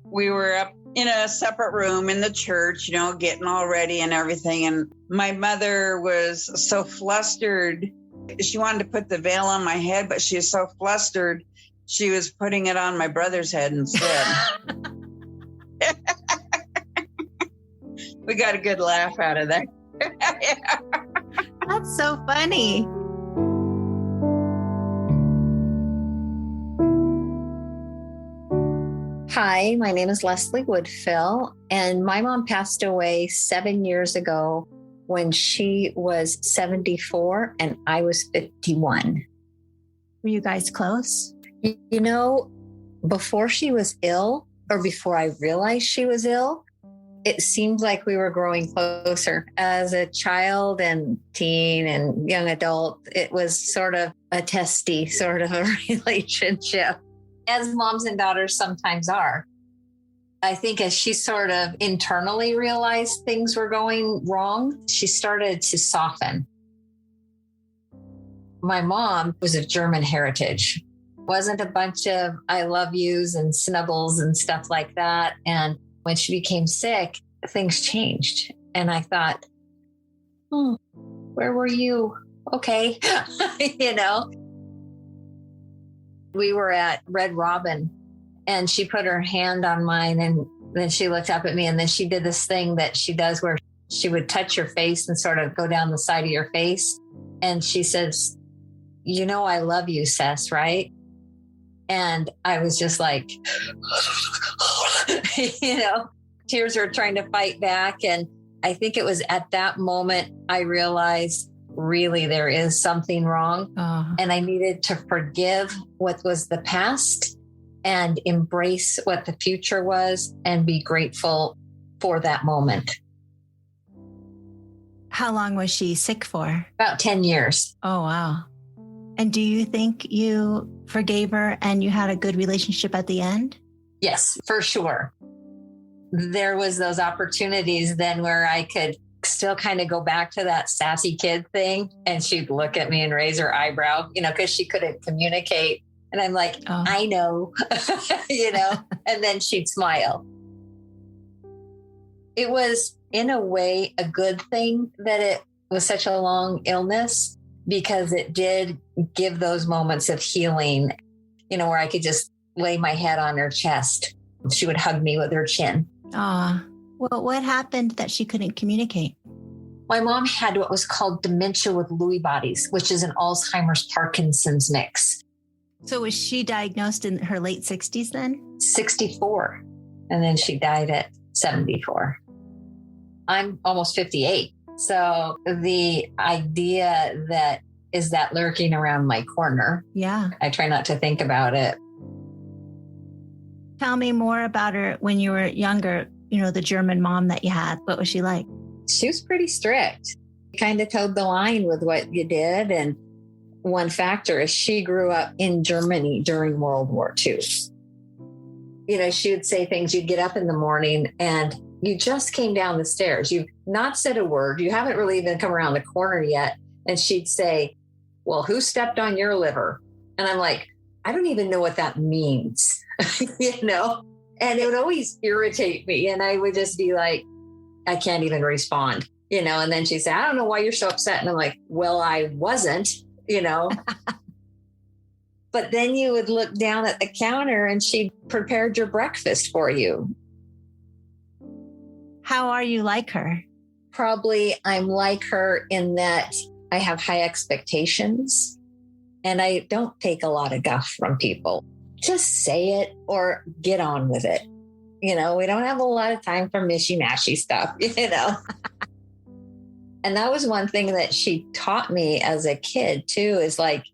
we were up in a separate room in the church, you know, getting all ready and everything. And my mother was so flustered. She wanted to put the veil on my head, but she was so flustered, she was putting it on my brother's head instead. We got a good laugh out of that. Yeah. That's so funny. Hi, my name is Leslie Woodfill, and my mom passed away 7 years ago when she was 74 and I was 51. Were you guys close? You know, before she was ill, or before I realized she was ill, it seemed like we were growing closer. As a child and teen and young adult, it was sort of a testy sort of a relationship, as moms and daughters sometimes are. I think as she sort of internally realized things were going wrong, she started to soften. My mom was of German heritage. Wasn't a bunch of I love yous and snuggles and stuff like that. And when she became sick, things changed. And I thought, where were you? Okay. You know, we were at Red Robin and she put her hand on mine and then she looked up at me and then she did this thing that she does where she would touch your face and sort of go down the side of your face. And she says, you know, I love you, Cess, right? And I was just like, you know, tears were trying to fight back. And I think it was at that moment I realized really there is something wrong. And I needed to forgive what was the past and embrace what the future was and be grateful for that moment. How long was she sick for? About 10 years. Oh, wow. And do you think you forgave her and you had a good relationship at the end? Yes, for sure. There was those opportunities then where I could still kind of go back to that sassy kid thing. And she'd look at me and raise her eyebrow, you know, because she couldn't communicate. And I'm like, I know, you know, and then she'd smile. It was in a way a good thing that it was such a long illness, because it did give those moments of healing, you know, where I could just lay my head on her chest She would hug me with her chin. Ah, well, what happened that she couldn't communicate? My mom had what was called dementia with Lewy bodies, which is an Alzheimer's Parkinson's mix. So was she diagnosed in her late 60s then? 64. And then she died at 74. I'm almost 58. So the idea that is that lurking around my corner. Yeah. I try not to think about it. Tell me more about her when you were younger, the German mom that you had. What was she like? She was pretty strict. Kind of towed the line with what you did. And one factor is she grew up in Germany during World War II. She would say things, you'd get up in the morning and you just came down the stairs. You've not said a word. You haven't really even come around the corner yet. And she'd say, well, who stepped on your liver? And I'm like, I don't even know what that means, And it would always irritate me. And I would just be like, I can't even respond, and then she'd say, I don't know why you're so upset. And I'm like, well, I wasn't, But then you would look down at the counter and she prepared your breakfast for you. How are you like her? Probably I'm like her in that I have high expectations and I don't take a lot of guff from people. Just say it or get on with it. We don't have a lot of time for mishy-mashy stuff, And that was one thing that she taught me as a kid too, is like,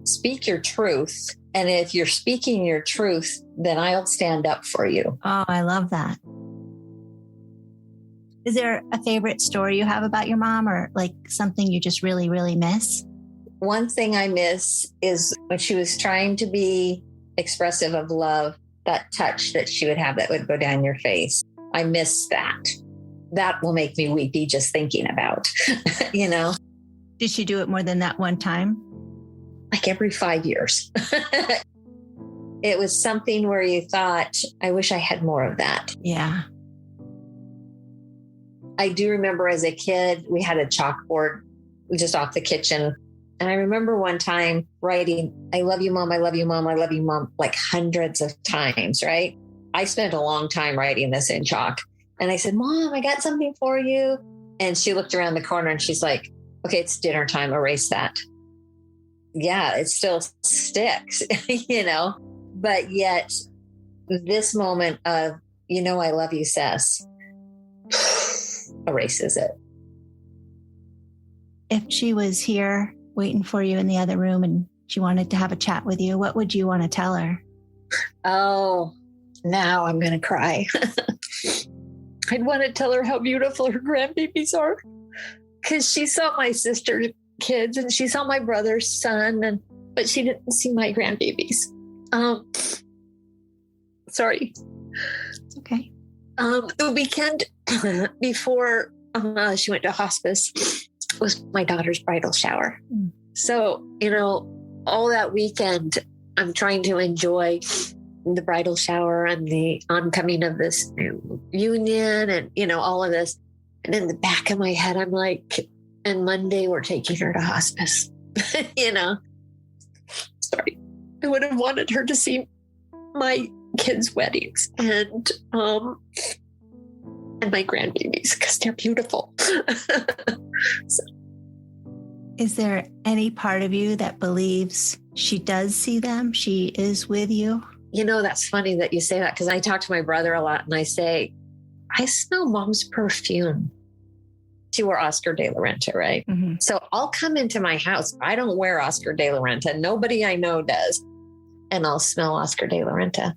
speak your truth. And if you're speaking your truth, then I'll stand up for you. Oh, I love that. Is there a favorite story you have about your mom or like something you just really, really miss? One thing I miss is when she was trying to be expressive of love, that touch that she would have that would go down your face. I miss that. That will make me weepy just thinking about, Did she do it more than that one time? Like every 5 years. It was something where you thought, I wish I had more of that. Yeah. I do remember as a kid, we had a chalkboard just off the kitchen. And I remember one time writing, I love you, Mom. I love you, Mom. I love you, Mom, like hundreds of times, right? I spent a long time writing this in chalk. And I said, Mom, I got something for you. And she looked around the corner and she's like, okay, it's dinner time. Erase that. Yeah, it still sticks, but yet this moment of, I love you, Cess, erases it. If she was here waiting for you in the other room and she wanted to have a chat with you, what would you want to tell her? Oh, now I'm going to cry. I'd want to tell her how beautiful her grandbabies are because she saw my sister's kids and she saw my brother's son, but she didn't see my grandbabies. Sorry. Okay. The weekend before she went to hospice was my daughter's bridal shower. So, all that weekend, I'm trying to enjoy the bridal shower and the oncoming of this new union and, all of this. And in the back of my head, I'm like, and Monday we're taking her to hospice, Sorry. I would have wanted her to see my kids' weddings and my grandbabies because they're beautiful. So. Is there any part of you that believes she does see them? She is with you? That's funny that you say that because I talk to my brother a lot and I say, I smell Mom's perfume. She wore Oscar de la Renta, right? Mm-hmm. So I'll come into my house. I don't wear Oscar de la Renta. Nobody I know does. And I'll smell Oscar de la Renta.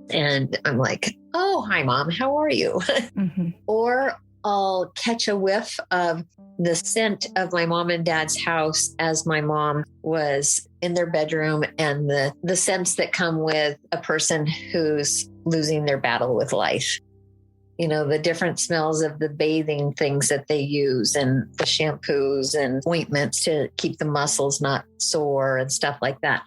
And I'm like, oh, hi, Mom. How are you? Mm-hmm. Or I'll catch a whiff of the scent of my mom and dad's house as my mom was in their bedroom and the scents that come with a person who's losing their battle with life. The different smells of the bathing things that they use and the shampoos and ointments to keep the muscles not sore and stuff like that.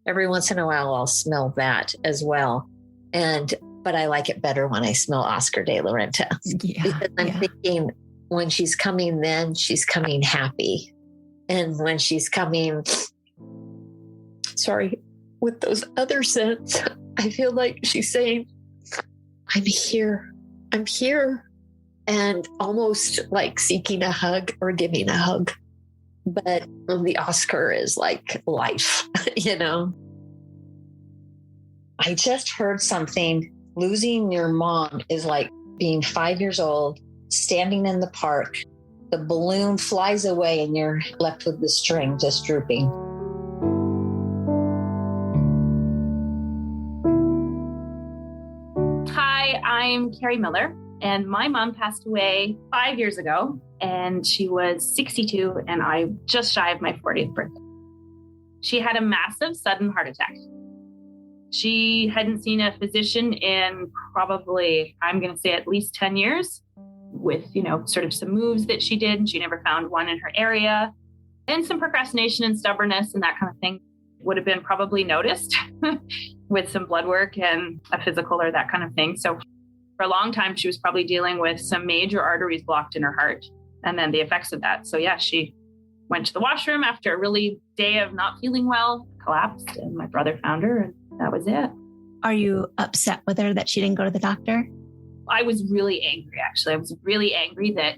Every once in a while, I'll smell that as well. But I like it better when I smell Oscar de la Renta. Yeah, because I'm thinking when she's coming, then she's coming happy. And when she's coming, with those other scents, I feel like she's saying, I'm here. I'm here. And almost like seeking a hug or giving a hug. But the Oscar is like life, you know? I just heard something. Losing your mom is like being 5 years old, standing in the park. The balloon flies away and you're left with the string just drooping. Hi, I'm Carrie Miller, and my mom passed away 5 years ago, and she was 62, and I just shy of my 40th birthday. She had a massive sudden heart attack. She hadn't seen a physician in probably, I'm going to say at least 10 years with, sort of some moves that she did, and she never found one in her area, and some procrastination and stubbornness and that kind of thing would have been probably noticed with some blood work and a physical or that kind of thing. So for a long time, she was probably dealing with some major arteries blocked in her heart and then the effects of that. So yeah, she went to the washroom after a really day of not feeling well, collapsed, and my brother found her, and that was it. Are you upset with her that she didn't go to the doctor? I was really angry, actually. I was really angry that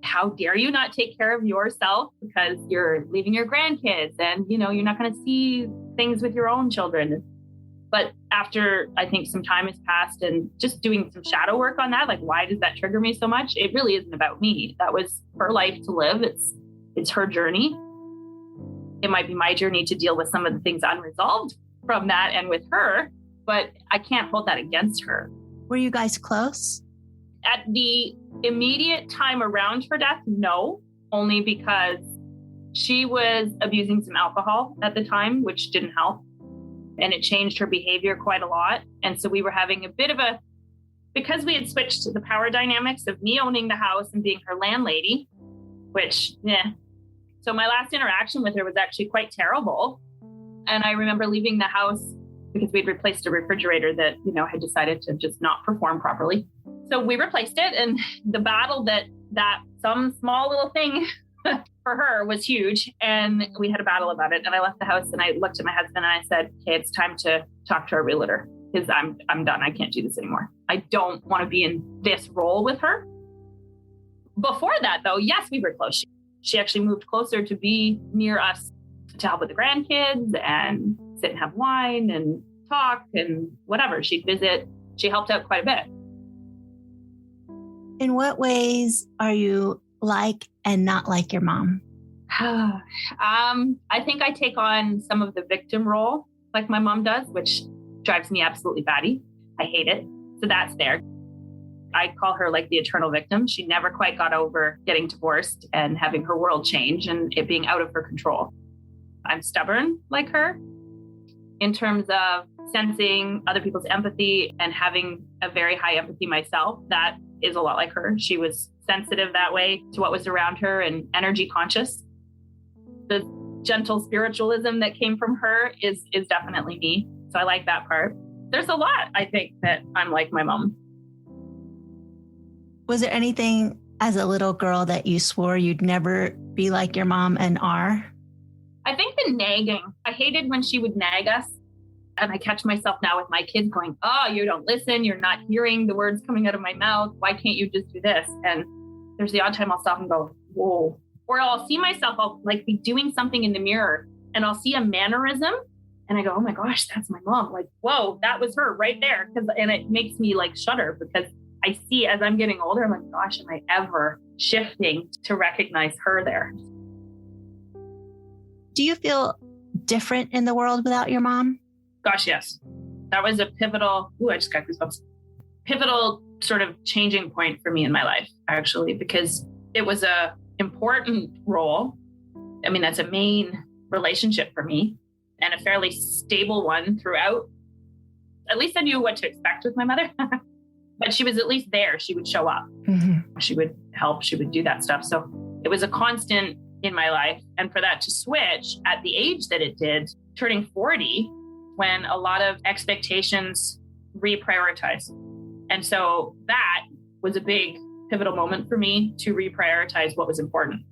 how dare you not take care of yourself because you're leaving your grandkids and, you're not going to see things with your own children. But after I think some time has passed and just doing some shadow work on that, like, why does that trigger me so much? It really isn't about me. That was her life to live. It's her journey. It might be my journey to deal with some of the things unresolved from that and with her, but I can't hold that against her. Were you guys close? At the immediate time around her death, no, only because she was abusing some alcohol at the time, which didn't help. And it changed her behavior quite a lot. And so we were having a bit of because we had switched to the power dynamics of me owning the house and being her landlady, which, So my last interaction with her was actually quite terrible. And I remember leaving the house because we'd replaced a refrigerator that, had decided to just not perform properly. So we replaced it. And the battle that some small little thing for her was huge. And we had a battle about it. And I left the house and I looked at my husband and I said, okay, it's time to talk to our realtor because I'm done. I can't do this anymore. I don't want to be in this role with her. Before that, though, yes, we were close. She actually moved closer to be near us to help with the grandkids and sit and have wine and talk and whatever. She'd visit. She helped out quite a bit. In what ways are you like and not like your mom? I think I take on some of the victim role like my mom does, which drives me absolutely batty. I hate it. So that's there. I call her like the eternal victim. She never quite got over getting divorced and having her world change and it being out of her control. I'm stubborn like her in terms of sensing other people's empathy and having a very high empathy myself. That is a lot like her. She was sensitive that way to what was around her and energy conscious. The gentle spiritualism that came from her is definitely me. So I like that part. There's a lot, I think, that I'm like my mom. Was there anything as a little girl that you swore you'd never be like your mom and are? I think the nagging. I hated when she would nag us. And I catch myself now with my kids going, oh, you don't listen. You're not hearing the words coming out of my mouth. Why can't you just do this? And there's the odd time I'll stop and go, whoa. Or I'll see myself, I'll like be doing something in the mirror and I'll see a mannerism and I go, oh my gosh, that's my mom. Like, whoa, that was her right there. And it makes me like shudder because I see as I'm getting older, I'm like, gosh, am I ever shifting to recognize her there? Do you feel different in the world without your mom? Gosh, yes. That was a pivotal, I just got goosebumps. Pivotal sort of changing point for me in my life, actually, because it was a important role. I mean, that's a main relationship for me and a fairly stable one throughout. At least I knew what to expect with my mother, but she was at least there. She would show up. Mm-hmm. She would help. She would do that stuff. So it was a constant in my life. And for that to switch at the age that it did, turning 40, when a lot of expectations reprioritize. And so that was a big pivotal moment for me to reprioritize what was important.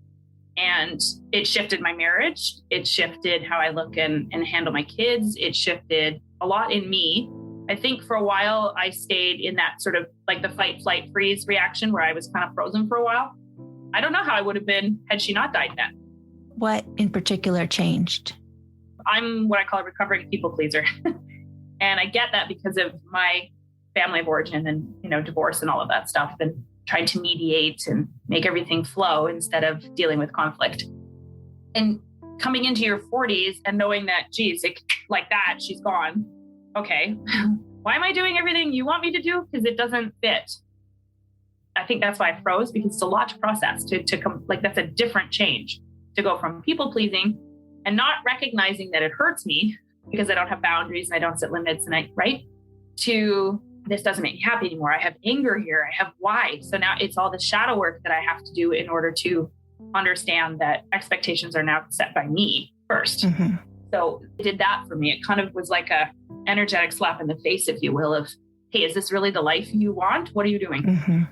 And it shifted my marriage. It shifted how I look and handle my kids. It shifted a lot in me I think for a while I stayed in that sort of like the fight, flight, freeze reaction where I was kind of frozen for a while. I don't know how I would have been had she not died then. What in particular changed? I'm what I call a recovering people pleaser. And I get that because of my family of origin and, divorce and all of that stuff, and trying to mediate and make everything flow instead of dealing with conflict. And coming into your 40s and knowing that, geez, like that, she's gone. Okay, why am I doing everything you want me to do? Because it doesn't fit. I think that's why I froze, because it's a lot to process to come, like that's a different change to go from people pleasing and not recognizing that it hurts me because I don't have boundaries and I don't set limits right? To this doesn't make me happy anymore. I have anger here. I have why. So now it's all the shadow work that I have to do in order to understand that expectations are now set by me first. Mm-hmm. So it did that for me. It kind of was like a energetic slap in the face, if you will, of, hey, is this really the life you want? What are you doing? Mm-hmm.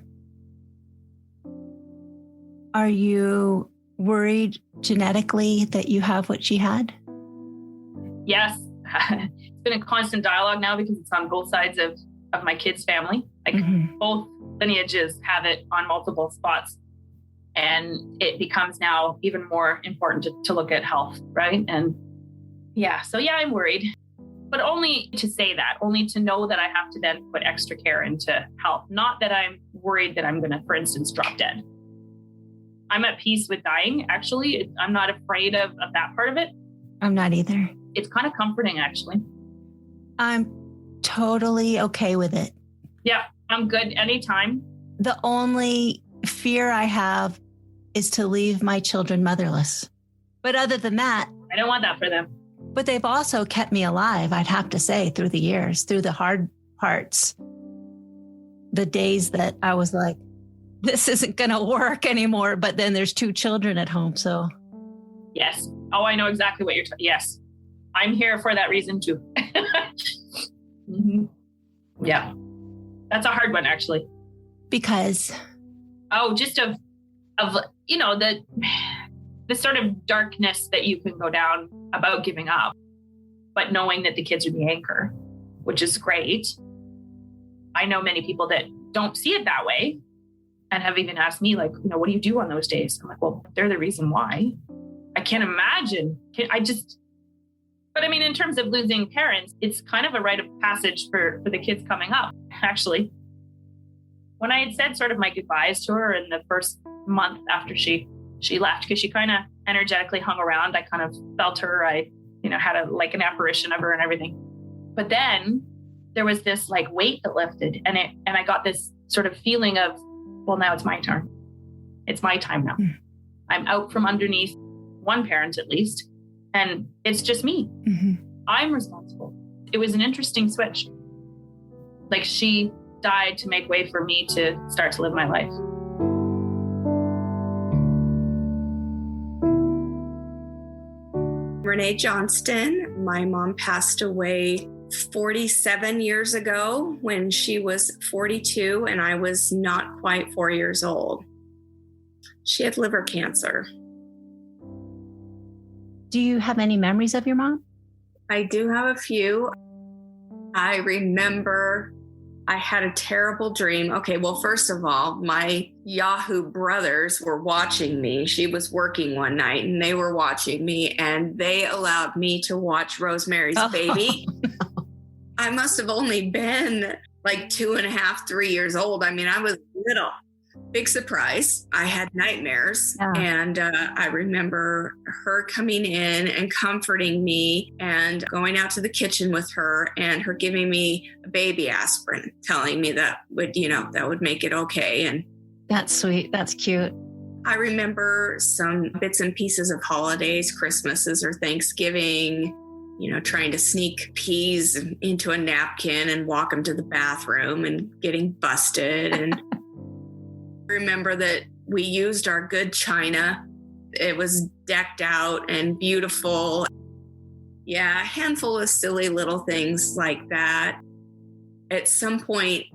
Are you worried genetically that you have what she had? Yes. It's been a constant dialogue now because it's on both sides of my kids' family. Like both lineages have it on multiple spots. And it becomes now even more important to look at health, right? And I'm worried. But only to say that, only to know that I have to then put extra care into health. Not that I'm worried that I'm going to, for instance, drop dead. I'm at peace with dying, actually. I'm not afraid of that part of it. I'm not either. It's kind of comforting, actually. I'm totally okay with it. Yeah, I'm good anytime. The only fear I have is to leave my children motherless. But other than that, I don't want that for them. But they've also kept me alive, I'd have to say, through the years, through the hard parts. The days that I was like, this isn't going to work anymore. But then there's 2 children at home. So. Yes. Oh, I know exactly what you're talking. Yes. I'm here for that reason too. Mm-hmm. Yeah. That's a hard one, actually. Because. Oh, just of the sort of darkness that you can go down about giving up, but knowing that the kids are the anchor, which is great. I know many people that don't see it that way and have even asked me, like, what do you do on those days? I'm like, well, they're the reason why. I can't imagine. But I mean, in terms of losing parents, it's kind of a rite of passage for the kids coming up, actually. When I had said sort of my goodbyes to her in the first month after she left, because she kind of energetically hung around. I kind of felt her. I, had an apparition of her and everything. But then there was this like weight that lifted, and I got this sort of feeling of, well, now it's my turn. It's my time now. I'm out from underneath one parent at least, and it's just me. Mm-hmm. I'm responsible. It was an interesting switch. Like she died to make way for me to start to live my life. Renee Johnston. My mom passed away 47 years ago when she was 42 and I was not quite 4 years old. She had liver cancer. Do you have any memories of your mom? I do have a few. I remember I had a terrible dream. Okay, well, first of all, my Yahoo brothers were watching me. She was working one night and they were watching me, and they allowed me to watch Rosemary's Baby. No. I must have only been like 2.5, 3 years old. I mean, I was little. Big surprise. I had nightmares. Yeah. And I remember her coming in and comforting me and going out to the kitchen with her and her giving me a baby aspirin, telling me that would make it okay. And that's sweet. That's cute. I remember some bits and pieces of holidays, Christmases or Thanksgiving, trying to sneak peas into a napkin and walk them to the bathroom and getting busted. And remember that we used our good china. It was decked out and beautiful. Yeah, a handful of silly little things like that. At some point,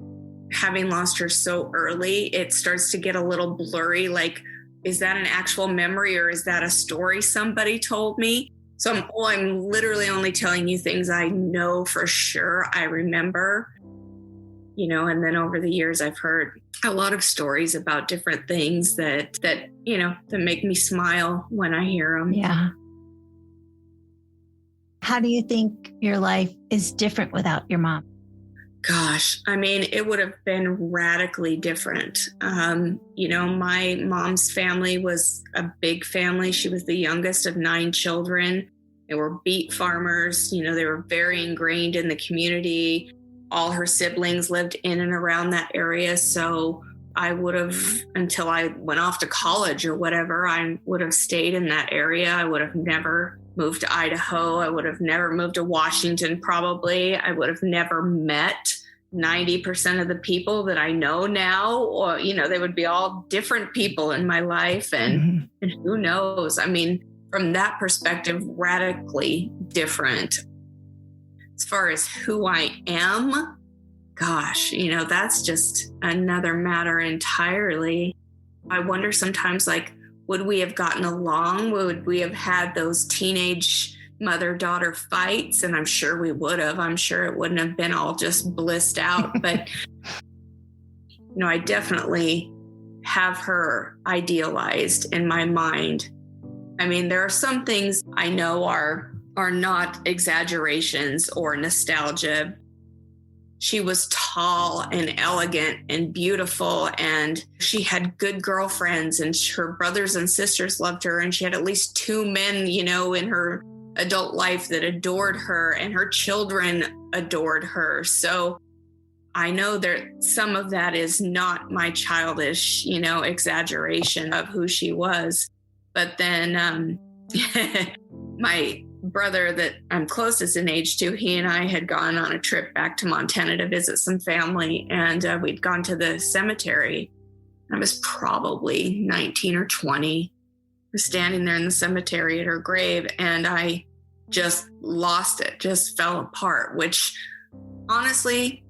having lost her so early, it starts to get a little blurry. Like, is that an actual memory or is that a story somebody told me? So I'm literally only telling you things I know for sure I remember, and then over the years I've heard a lot of stories about different things that make me smile when I hear them. Yeah. How do you think your life is different without your mom? Gosh, I mean, it would have been radically different. My mom's family was a big family. She was the youngest of 9 children. They were beet farmers. They were very ingrained in the community. All her siblings lived in and around that area. So I would have, until I went off to college or whatever, I would have stayed in that area. I would have never moved to Idaho. I would have never moved to Washington, probably. I would have never met 90% of the people that I know now, or, they would be all different people in my life. And who knows? I mean, from that perspective, radically different. As far as who I am, gosh, that's just another matter entirely. I wonder sometimes, would we have gotten along? Would we have had those teenage mother-daughter fights? And I'm sure we would have. I'm sure it wouldn't have been all just blissed out. But, I definitely have her idealized in my mind. I mean, there are some things I know are not exaggerations or nostalgia. She was tall and elegant and beautiful, and she had good girlfriends, and her brothers and sisters loved her, and she had at least 2 men, in her adult life that adored her, and her children adored her. So I know that some of that is not my childish, exaggeration of who she was. But then my brother that I'm closest in age to, he and I had gone on a trip back to Montana to visit some family, and we'd gone to the cemetery. I was probably 19 or 20. I was standing there in the cemetery at her grave, and I just lost it, just fell apart, which honestly,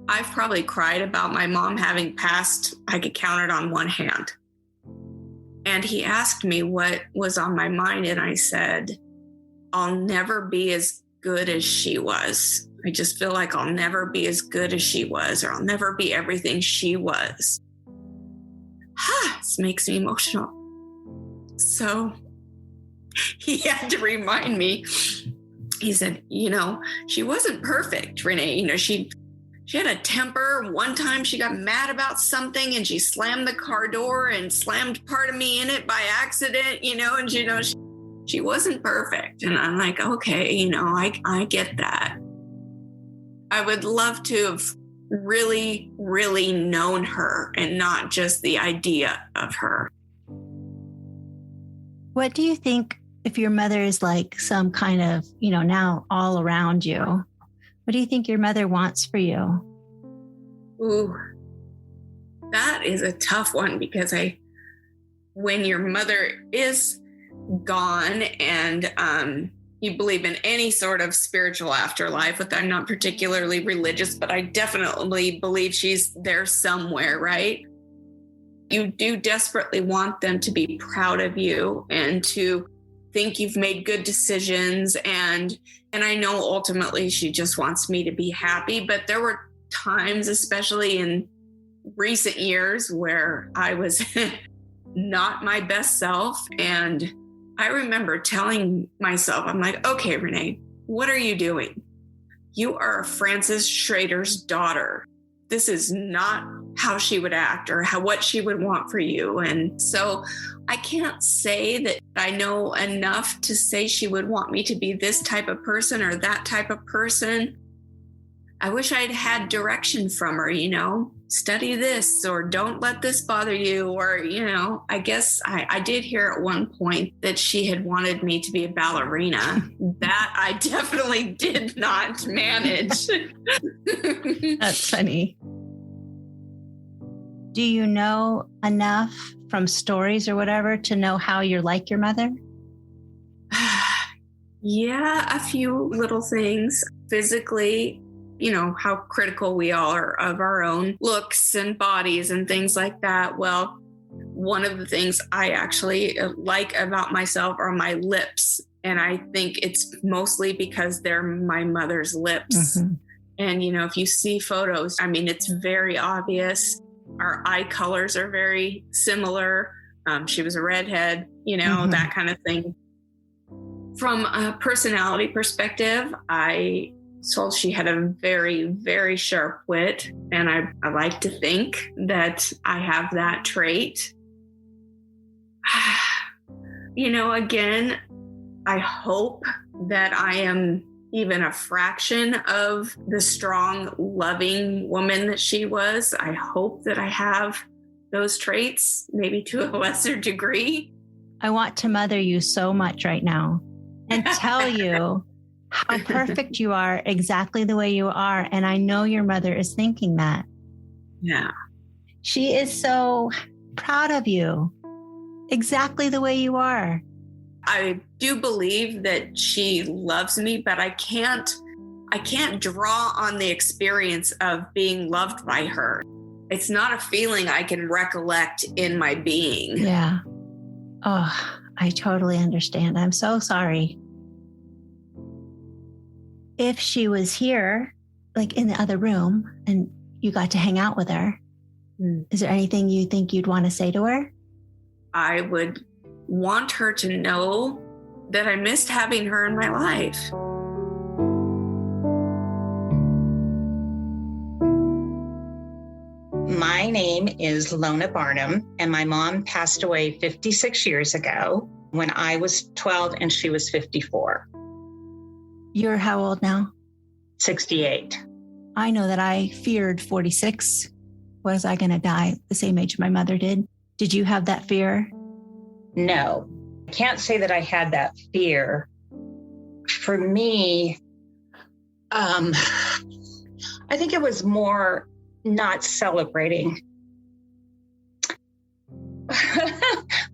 I've probably cried about my mom having passed. I could count it on one hand. And he asked me what was on my mind, and I said, I'll never be as good as she was. I just feel like I'll never be as good as she was, or I'll never be everything she was. This makes me emotional. So he had to remind me. He said, she wasn't perfect, Renee. She had a temper. One time she got mad about something, and she slammed the car door and slammed part of me in it by accident, and she wasn't perfect. And I'm like, okay, I get that. I would love to have really, really known her and not just the idea of her. What do you think, if your mother is like some kind of, now all around you, what do you think your mother wants for you? Ooh, that is a tough one, because when your mother is gone and you believe in any sort of spiritual afterlife, with I'm not particularly religious, but I definitely believe she's there somewhere, right? You do desperately want them to be proud of you and to think you've made good decisions. And I know ultimately she just wants me to be happy, but there were times, especially in recent years, where I was not my best self. And I remember telling myself, I'm like, okay, Renee, what are you doing? You are Frances Schrader's daughter. This is not how she would act or what she would want for you. And so I can't say that I know enough to say she would want me to be this type of person or that type of person. I wish I'd had direction from her, study this, or don't let this bother you. Or, I guess I did hear at one point that she had wanted me to be a ballerina. That I definitely did not manage. That's funny. Do you know enough from stories or whatever to know how you're like your mother? Yeah, a few little things. Physically, how critical we are of our own looks and bodies and things like that. Well, one of the things I actually like about myself are my lips. And I think it's mostly because they're my mother's lips. Mm-hmm. And, if you see photos, it's very obvious. Our eye colors are very similar. She was a redhead, Mm-hmm. that kind of thing. From a personality perspective, I told she had a very, very sharp wit. And I like to think that I have that trait. Again, I hope that I am even a fraction of the strong, loving woman that she was. I hope that I have those traits, maybe to a lesser degree. I want to mother you so much right now and tell you how perfect you are, exactly the way you are. And I know your mother is thinking that. Yeah. She is so proud of you, exactly the way you are. I do believe that she loves me, but I can't draw on the experience of being loved by her. It's not a feeling I can recollect in my being. Yeah. Oh, I totally understand. I'm so sorry. If she was here, like in the other room, and you got to hang out with her, is there anything you think you'd want to say to her? I would want her to know that I missed having her in my life. My name is Lona Barnum, and my mom passed away 56 years ago when I was 12 and she was 54. You're how old now? 68. I know that I feared 46. Was I going to die the same age my mother did? Did you have that fear? No, I can't say that I had that fear. For me, I think it was more not celebrating.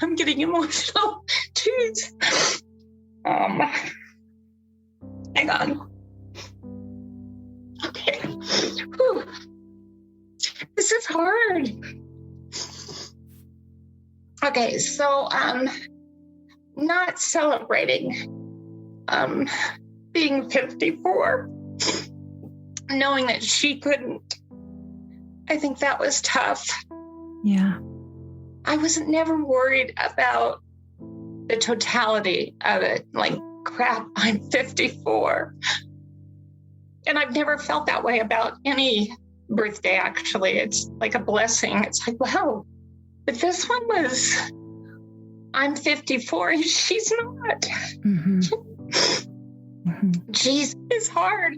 I'm getting emotional. Jeez. Hang on. Okay. Whew. This is hard. Okay, so not celebrating being 54, knowing that she couldn't. I think that was tough. Yeah. I wasn't never worried about the totality of it. Like, crap, I'm 54. And I've never felt that way about any birthday, actually. It's like a blessing. It's like, wow. But this one was, I'm 54 and she's not. Mm-hmm. Geez, it's hard.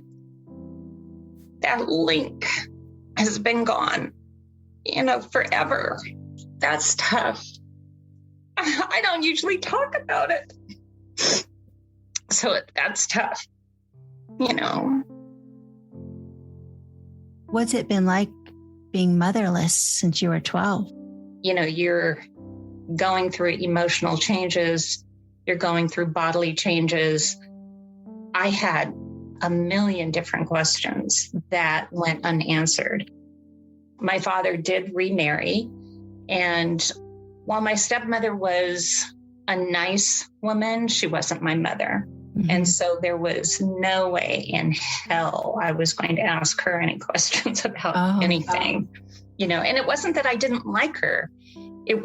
That link has been gone, forever. That's tough. I don't usually talk about it. So that's tough, What's it been like being motherless since you were 12? You're going through emotional changes. You're going through bodily changes. I had a million different questions that went unanswered. My father did remarry. And while my stepmother was a nice woman, she wasn't my mother. Mm-hmm. And so there was no way in hell I was going to ask her any questions about anything, and it wasn't that I didn't like her.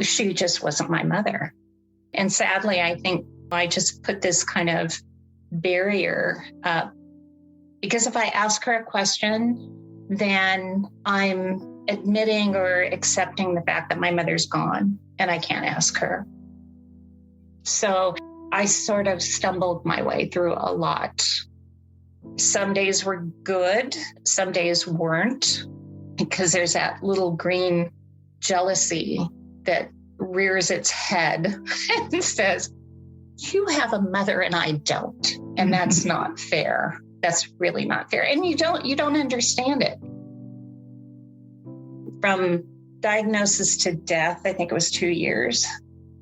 She just wasn't my mother. And sadly, I think I just put this kind of barrier up because if I ask her a question, then I'm admitting or accepting the fact that my mother's gone and I can't ask her. So I sort of stumbled my way through a lot. Some days were good, some days weren't, because there's that little green jealousy that rears its head and says, you have a mother and I don't. And that's not fair. That's really not fair. And you don't understand it. From diagnosis to death, I think it was 2 years.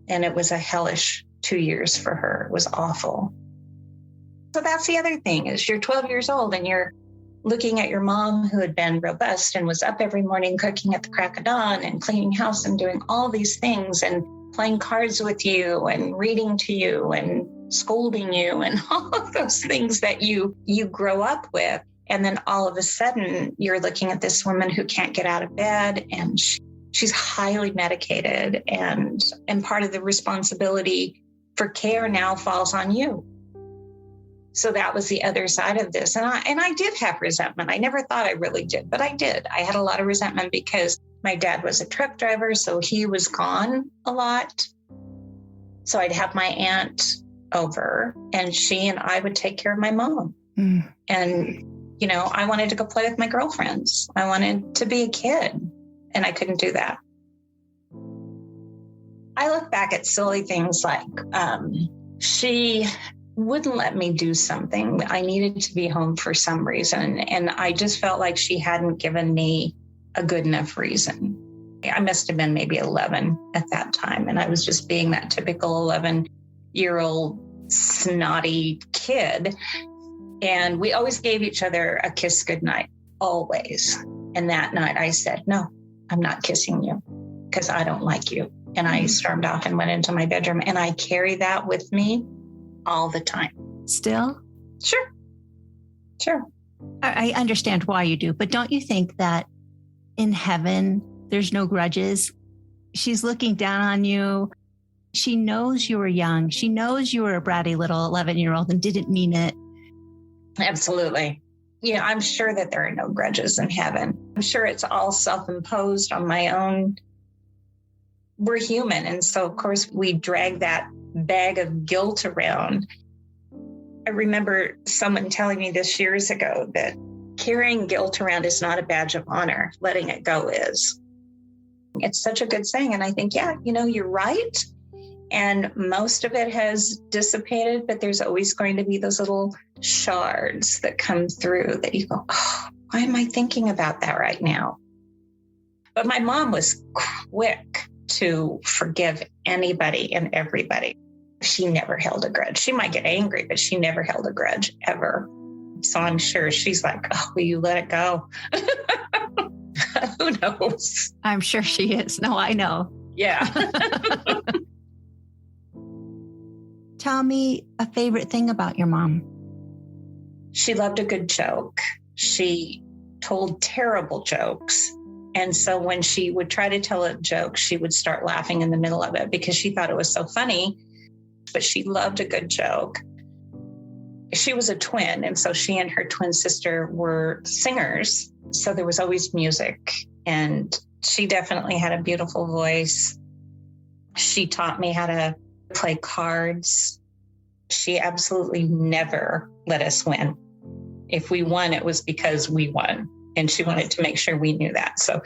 And it was a hellish 2 years for her. It was awful. So that's the other thing is you're 12 years old and you're looking at your mom who had been robust and was up every morning cooking at the crack of dawn and cleaning house and doing all these things and playing cards with you and reading to you and scolding you and all of those things that you grow up with. And then all of a sudden you're looking at this woman who can't get out of bed, and she's highly medicated, and part of the responsibility for care now falls on you. So that was the other side of this. And I did have resentment. I never thought I really did, but I did. I had a lot of resentment because my dad was a truck driver, so he was gone a lot. So I'd have my aunt over, and she and I would take care of my mom. And, you know, I wanted to go play with my girlfriends. I wanted to be a kid, and I couldn't do that. I look back at silly things like she wouldn't let me do something. I needed to be home for some reason, and I just felt like she hadn't given me a good enough reason. I must have been maybe 11 at that time, and I was just being that typical 11-year-old snotty kid. And we always gave each other a kiss goodnight, always. And that night I said, no, I'm not kissing you because I don't like you. And I stormed off and went into my bedroom, and I carry that with me all the time. Still? Sure. I understand why you do, but don't you think that in heaven, there's no grudges? She's looking down on you. She knows you were young. She knows you were a bratty little 11-year-old and didn't mean it. Absolutely. You know, I'm sure that there are no grudges in heaven. I'm sure it's all self-imposed on my own. We're human. And so, of course, we drag that bag of guilt around. I remember someone telling me this years ago that carrying guilt around is not a badge of honor. Letting it go is. It's such a good saying. And I think, yeah, you know, you're right. And most of it has dissipated, but there's always going to be those little shards that come through that you go, oh, why am I thinking about that right now? But my mom was quick to forgive anybody and everybody. She never held a grudge. She might get angry, but she never held a grudge ever. So I'm sure she's like, oh, will you let it go? Who knows? I'm sure she is. No, I know. Yeah. Tell me a favorite thing about your mom. She loved a good joke. She told terrible jokes. And so when she would try to tell a joke, she would start laughing in the middle of it because she thought it was so funny. But she loved a good joke. She was a twin, and so she and her twin sister were singers. So there was always music, and she definitely had a beautiful voice. She taught me how to play cards. She absolutely never let us win. If we won, it was because we won, and she wanted to make sure we knew that. So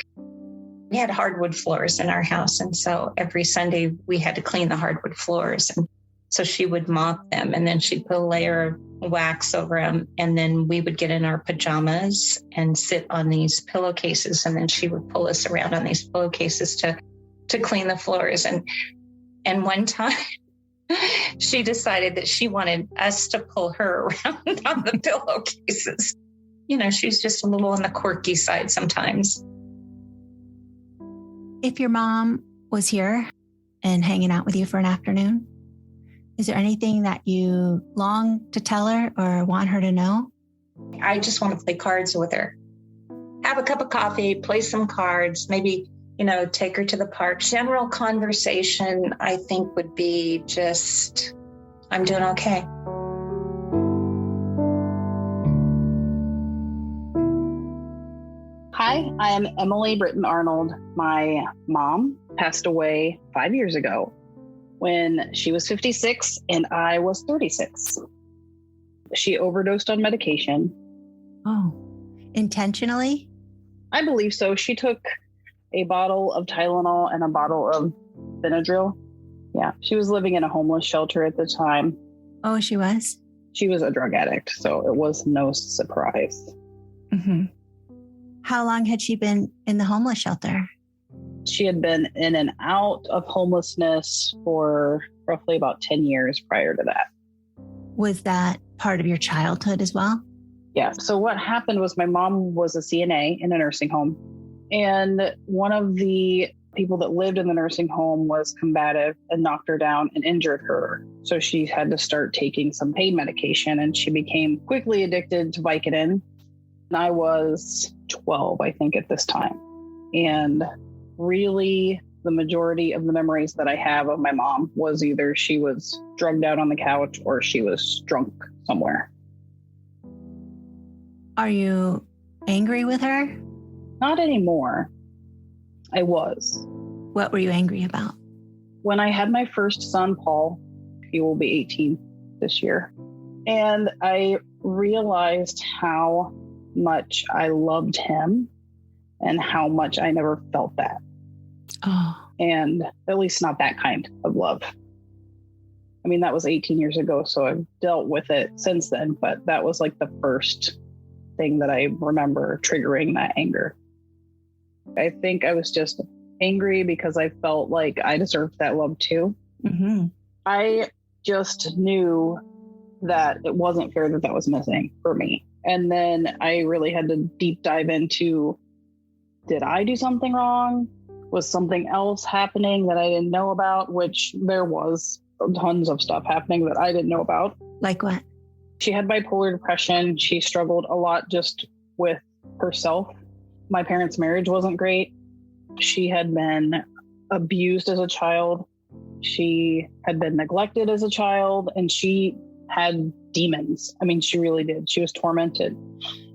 we had hardwood floors in our house, and so every Sunday we had to clean the hardwood floors. And so she would mop them, and then she'd put a layer of wax over them. And then we would get in our pajamas and sit on these pillowcases. And then she would pull us around on these pillowcases to clean the floors. And one time she decided that she wanted us to pull her around on the pillowcases. You know, she's just a little on the quirky side sometimes. If your mom was here and hanging out with you for an afternoon, is there anything that you long to tell her or want her to know? I just want to play cards with her. Have a cup of coffee, play some cards, maybe, you know, take her to the park. General conversation, I think, would be just, I'm doing okay. Hi, I am Emily Britton Arnold. My mom passed away 5 years ago when she was 56 and I was 36. She overdosed on medication. Oh, intentionally? I believe so. She took a bottle of Tylenol and a bottle of Benadryl. Yeah, she was living in a homeless shelter at the time. Oh, she was? She was a drug addict, so it was no surprise. Mm-hmm. How long had she been in the homeless shelter? She had been in and out of homelessness for roughly about 10 years prior to that. Was that part of your childhood as well? Yeah. So what happened was my mom was a CNA in a nursing home. And one of the people that lived in the nursing home was combative and knocked her down and injured her. So she had to start taking some pain medication, and she became quickly addicted to Vicodin. And I was 12, I think, at this time. And really, the majority of the memories that I have of my mom was either she was drugged out on the couch or she was drunk somewhere. Are you angry with her? Not anymore. I was. What were you angry about? When I had my first son, Paul, he will be 18 this year. And I realized how much I loved him and how much I never felt that. Oh. And at least not that kind of love. I mean, that was 18 years ago, so I've dealt with it since then, but that was like the first thing that I remember triggering that anger. I think I was just angry because I felt like I deserved that love too. Mm-hmm. I just knew that it wasn't fair that that was missing for me. And then I really had to deep dive into, did I do something wrong? Was something else happening that I didn't know about? Which there was tons of stuff happening that I didn't know about. Like what? She had bipolar depression. She struggled a lot just with herself. My parents' marriage wasn't great. She had been abused as a child. She had been neglected as a child, and she had demons. I mean, she really did. She was tormented.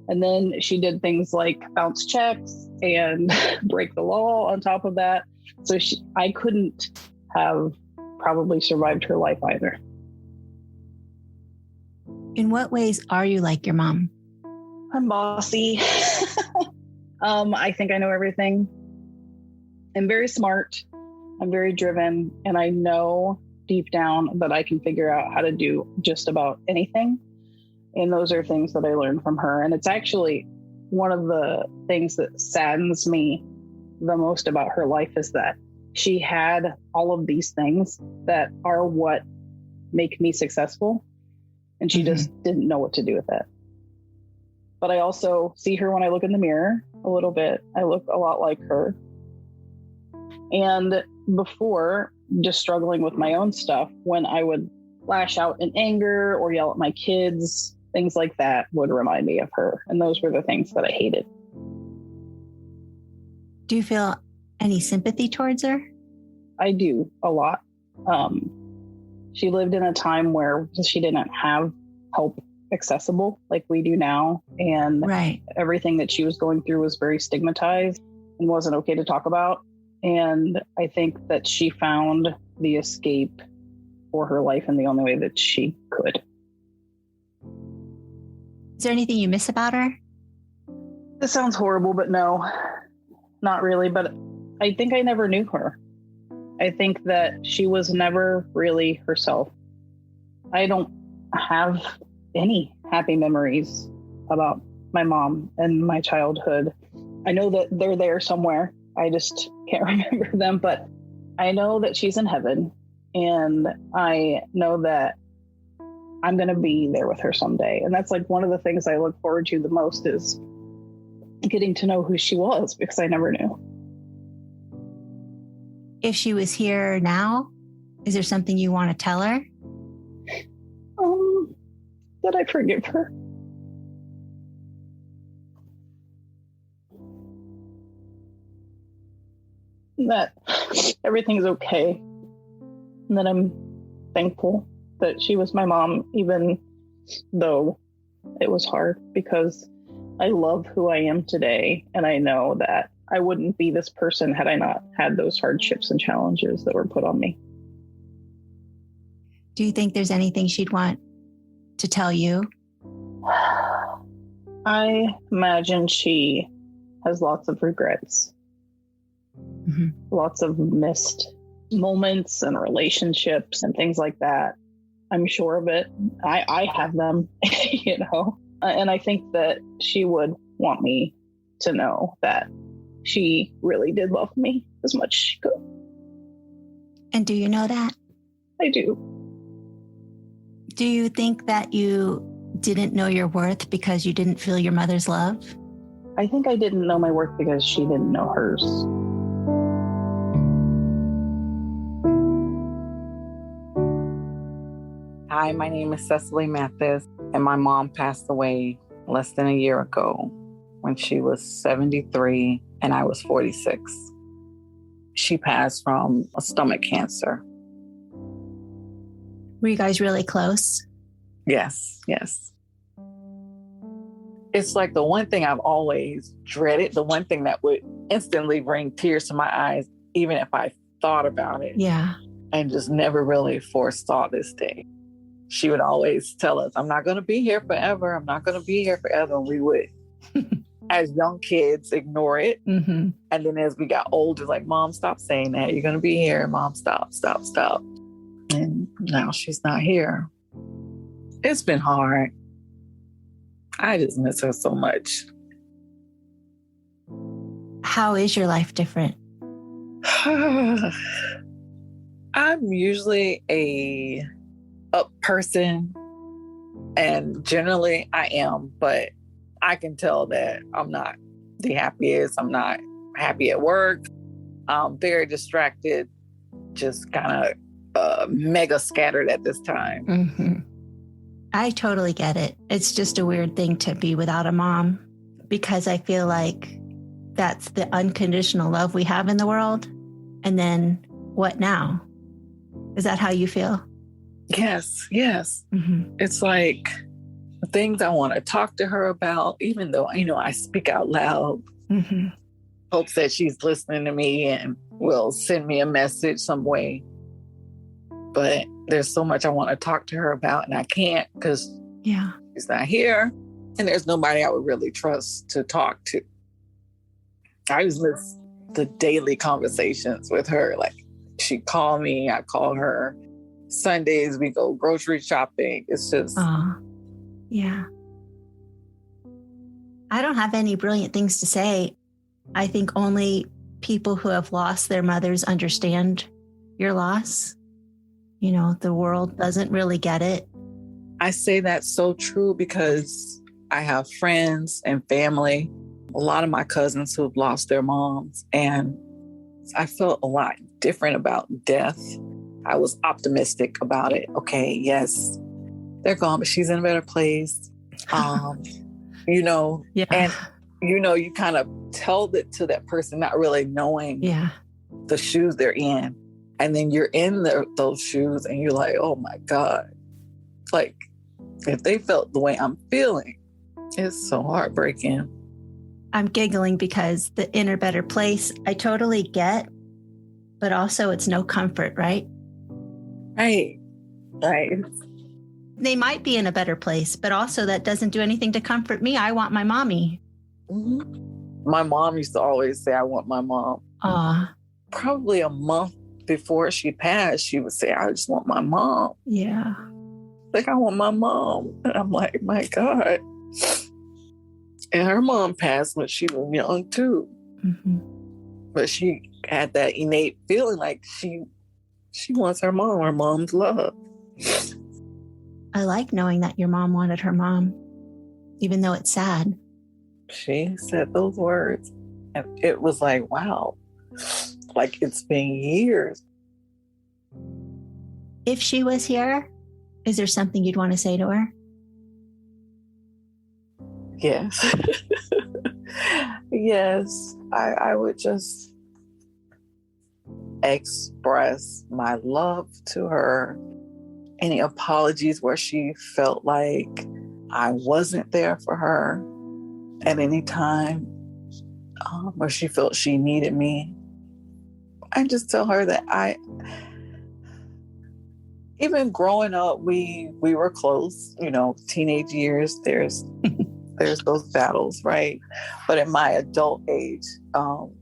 And then she did things like bounce checks and break the law on top of that. So I couldn't have probably survived her life either. In what ways are you like your mom? I'm bossy. I think I know everything. I'm very smart. I'm very driven. And I know deep down that I can figure out how to do just about anything. And those are things that I learned from her. And it's actually one of the things that saddens me the most about her life is that she had all of these things that are what make me successful. And she just didn't know what to do with it. But I also see her when I look in the mirror a little bit. I look a lot like her. And before, just struggling with my own stuff, when I would lash out in anger or yell at my kids, things like that would remind me of her. And those were the things that I hated. Do you feel any sympathy towards her? I do, a lot. She lived in a time where she didn't have help accessible like we do now. And everything that she was going through was very stigmatized and wasn't okay to talk about. And I think that she found the escape for her life in the only way that she could. Is there anything you miss about her? This sounds horrible, but no, not really. But I think I never knew her. I think that she was never really herself. I don't have any happy memories about my mom and my childhood. I know that they're there somewhere. I just can't remember them, but I know that she's in heaven, and I know that I'm going to be there with her someday. And that's like one of the things I look forward to the most is getting to know who she was, because I never knew. If she was here now, is there something you want to tell her? That I forgive her. That everything's okay. And that I'm thankful that she was my mom, even though it was hard, because I love who I am today. And I know that I wouldn't be this person had I not had those hardships and challenges that were put on me. Do you think there's anything she'd want to tell you? I imagine she has lots of regrets. Lots of missed moments and relationships and things like that. I'm sure of it. I have them, and I think that she would want me to know that she really did love me as much as she could. And do you know that? I do. Do you think that you didn't know your worth because you didn't feel your mother's love? I think I didn't know my worth because she didn't know hers. Hi, my name is Cecily Mathis, and my mom passed away less than a year ago when she was 73 and I was 46. She passed from a stomach cancer. Were you guys really close? Yes. It's like the one thing I've always dreaded, the one thing that would instantly bring tears to my eyes, even if I thought about it. Yeah. And just never really foresaw this day. She would always tell us, I'm not going to be here forever. I'm not going to be here forever. And we would, as young kids, ignore it. Mm-hmm. And then as we got older, like, Mom, stop saying that. You're going to be here. Mom, stop. And now she's not here. It's been hard. I just miss her so much. How is your life different? I'm usually a up person, and generally I am, but I can tell that I'm not the happiest. I'm not happy at work. I'm very distracted, just kind of mega scattered at this time. Mm-hmm. I totally get it. It's just a weird thing to be without a mom, because I feel like that's the unconditional love we have in the world. And then what now? Is that how you feel? Yes. Mm-hmm. It's like things I want to talk to her about, even though, I speak out loud. Mm-hmm. Hopes that she's listening to me and will send me a message some way. But there's so much I want to talk to her about, and I can't because she's not here. And there's nobody I would really trust to talk to. I just miss the daily conversations with her. Like, she'd call me, I call her. Sundays, we go grocery shopping. It's just... Yeah. I don't have any brilliant things to say. I think only people who have lost their mothers understand your loss. The world doesn't really get it. I say that's so true because I have friends and family, a lot of my cousins who've lost their moms, and I felt a lot different about death. I was optimistic about it. Okay, yes, they're gone, but she's in a better place. And you kind of tell it to that person, not really knowing the shoes they're in. And then you're in those shoes and you're like, oh my God. Like, if they felt the way I'm feeling, it's so heartbreaking. I'm giggling because the inner better place, I totally get, but also it's no comfort, right? Right. They might be in a better place, but also that doesn't do anything to comfort me. I want my mommy. Mm-hmm. My mom used to always say, I want my mom. Probably a month before she passed, she would say, I just want my mom. Yeah. Like, I want my mom. And I'm like, my God. And her mom passed when she was young too. Mm-hmm. But she had that innate feeling like she wants her mom's love. I like knowing that your mom wanted her mom, even though it's sad. She said those words. And it was like, wow. Like, it's been years. If she was here, is there something you'd want to say to her? Yes. Yes. I would just express my love to her. Any apologies where she felt like I wasn't there for her at any time, where she felt she needed me. I just tell her that even growing up, we were close, teenage years, there's those battles, right? But in my adult age,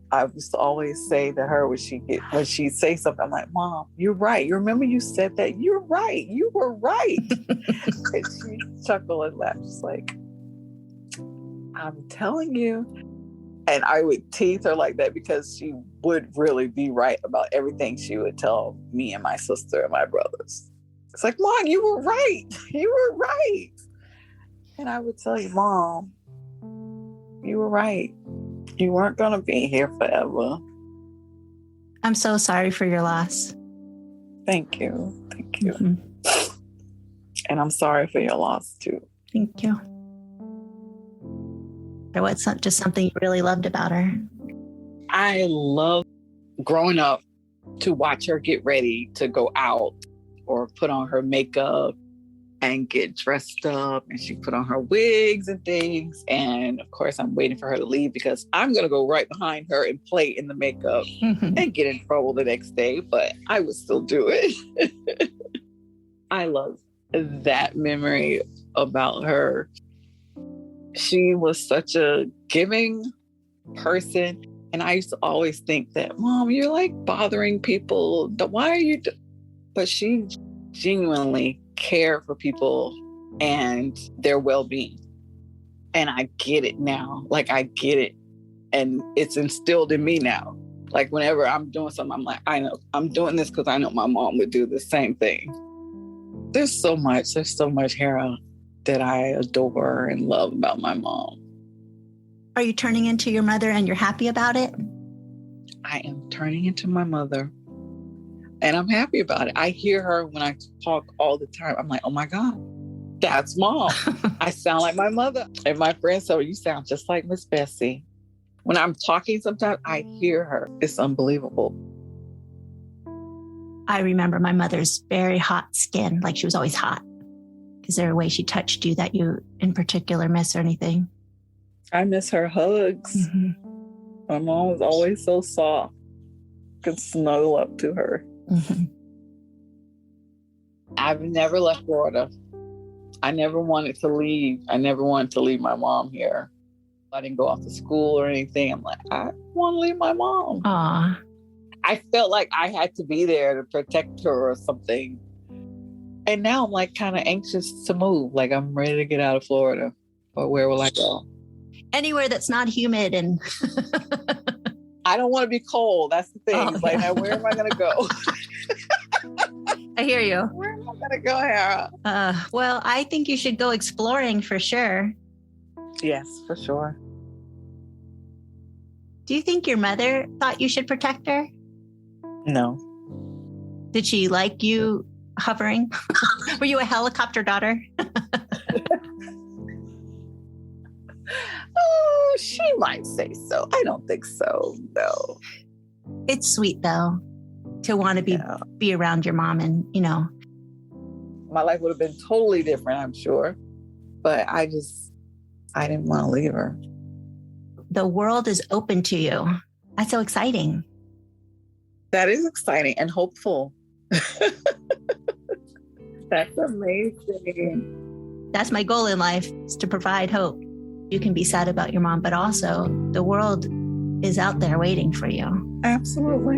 I used to always say to her when she'd say something, I'm like, Mom, you're right. You remember you said that? You're right. You were right. And she chuckled and laughed, just like, I'm telling you. And I would tease her like that because she would really be right about everything she would tell me and my sister and my brothers. It's like, Mom, you were right. You were right. And I would tell you, Mom, you were right. You weren't going to be here forever. I'm so sorry for your loss. Thank you. Mm-hmm. And I'm sorry for your loss too. Thank you. Or what's just something you really loved about her? I love growing up to watch her get ready to go out or put on her makeup and get dressed up, and she put on her wigs and things. And of course, I'm waiting for her to leave because I'm going to go right behind her and play in the makeup and get in trouble the next day, but I would still do it. I love that memory about her. She was such a giving person. And I used to always think that, Mom, you're like bothering people. Why are you? But she genuinely cared for people and their well-being. And I get it now. Like, I get it. And it's instilled in me now. Like, whenever I'm doing something, I'm like, I know I'm doing this because I know my mom would do the same thing. There's so much Hera that I adore and love about my mom. Are you turning into your mother and you're happy about it? I am turning into my mother and I'm happy about it. I hear her when I talk all the time. I'm like, oh my God, that's Mom. I sound like my mother. And my friends say, you sound just like Miss Bessie. When I'm talking sometimes, I hear her. It's unbelievable. I remember my mother's very hot skin, like she was always hot. Is there a way she touched you that you in particular miss or anything? I miss her hugs. Mm-hmm. My mom was always so soft. Could snuggle up to her. Mm-hmm. I've never left Florida. I never wanted to leave. I never wanted to leave my mom here. I didn't go off to school or anything. I'm like, I want to leave my mom. Aww. I felt like I had to be there to protect her or something. And now I'm like kind of anxious to move. Like, I'm ready to get out of Florida. But where will I go? Anywhere that's not humid and I don't want to be cold. That's the thing. Oh, like, yeah. Now where am I going to go? I hear you. Where am I going to go, Hera? Well, I think you should go exploring for sure. Yes, for sure. Do you think your mother thought you should protect her? No. Did she like you hovering? Were you a helicopter daughter? Oh, she might say so. I don't think so, no. It's sweet, though, to want to be around your mom and, My life would have been totally different, I'm sure. But I didn't want to leave her. The world is open to you. That's so exciting. That is exciting and hopeful. That's amazing. That's my goal in life, is to provide hope. You can be sad about your mom, but also the world is out there waiting for you. Absolutely.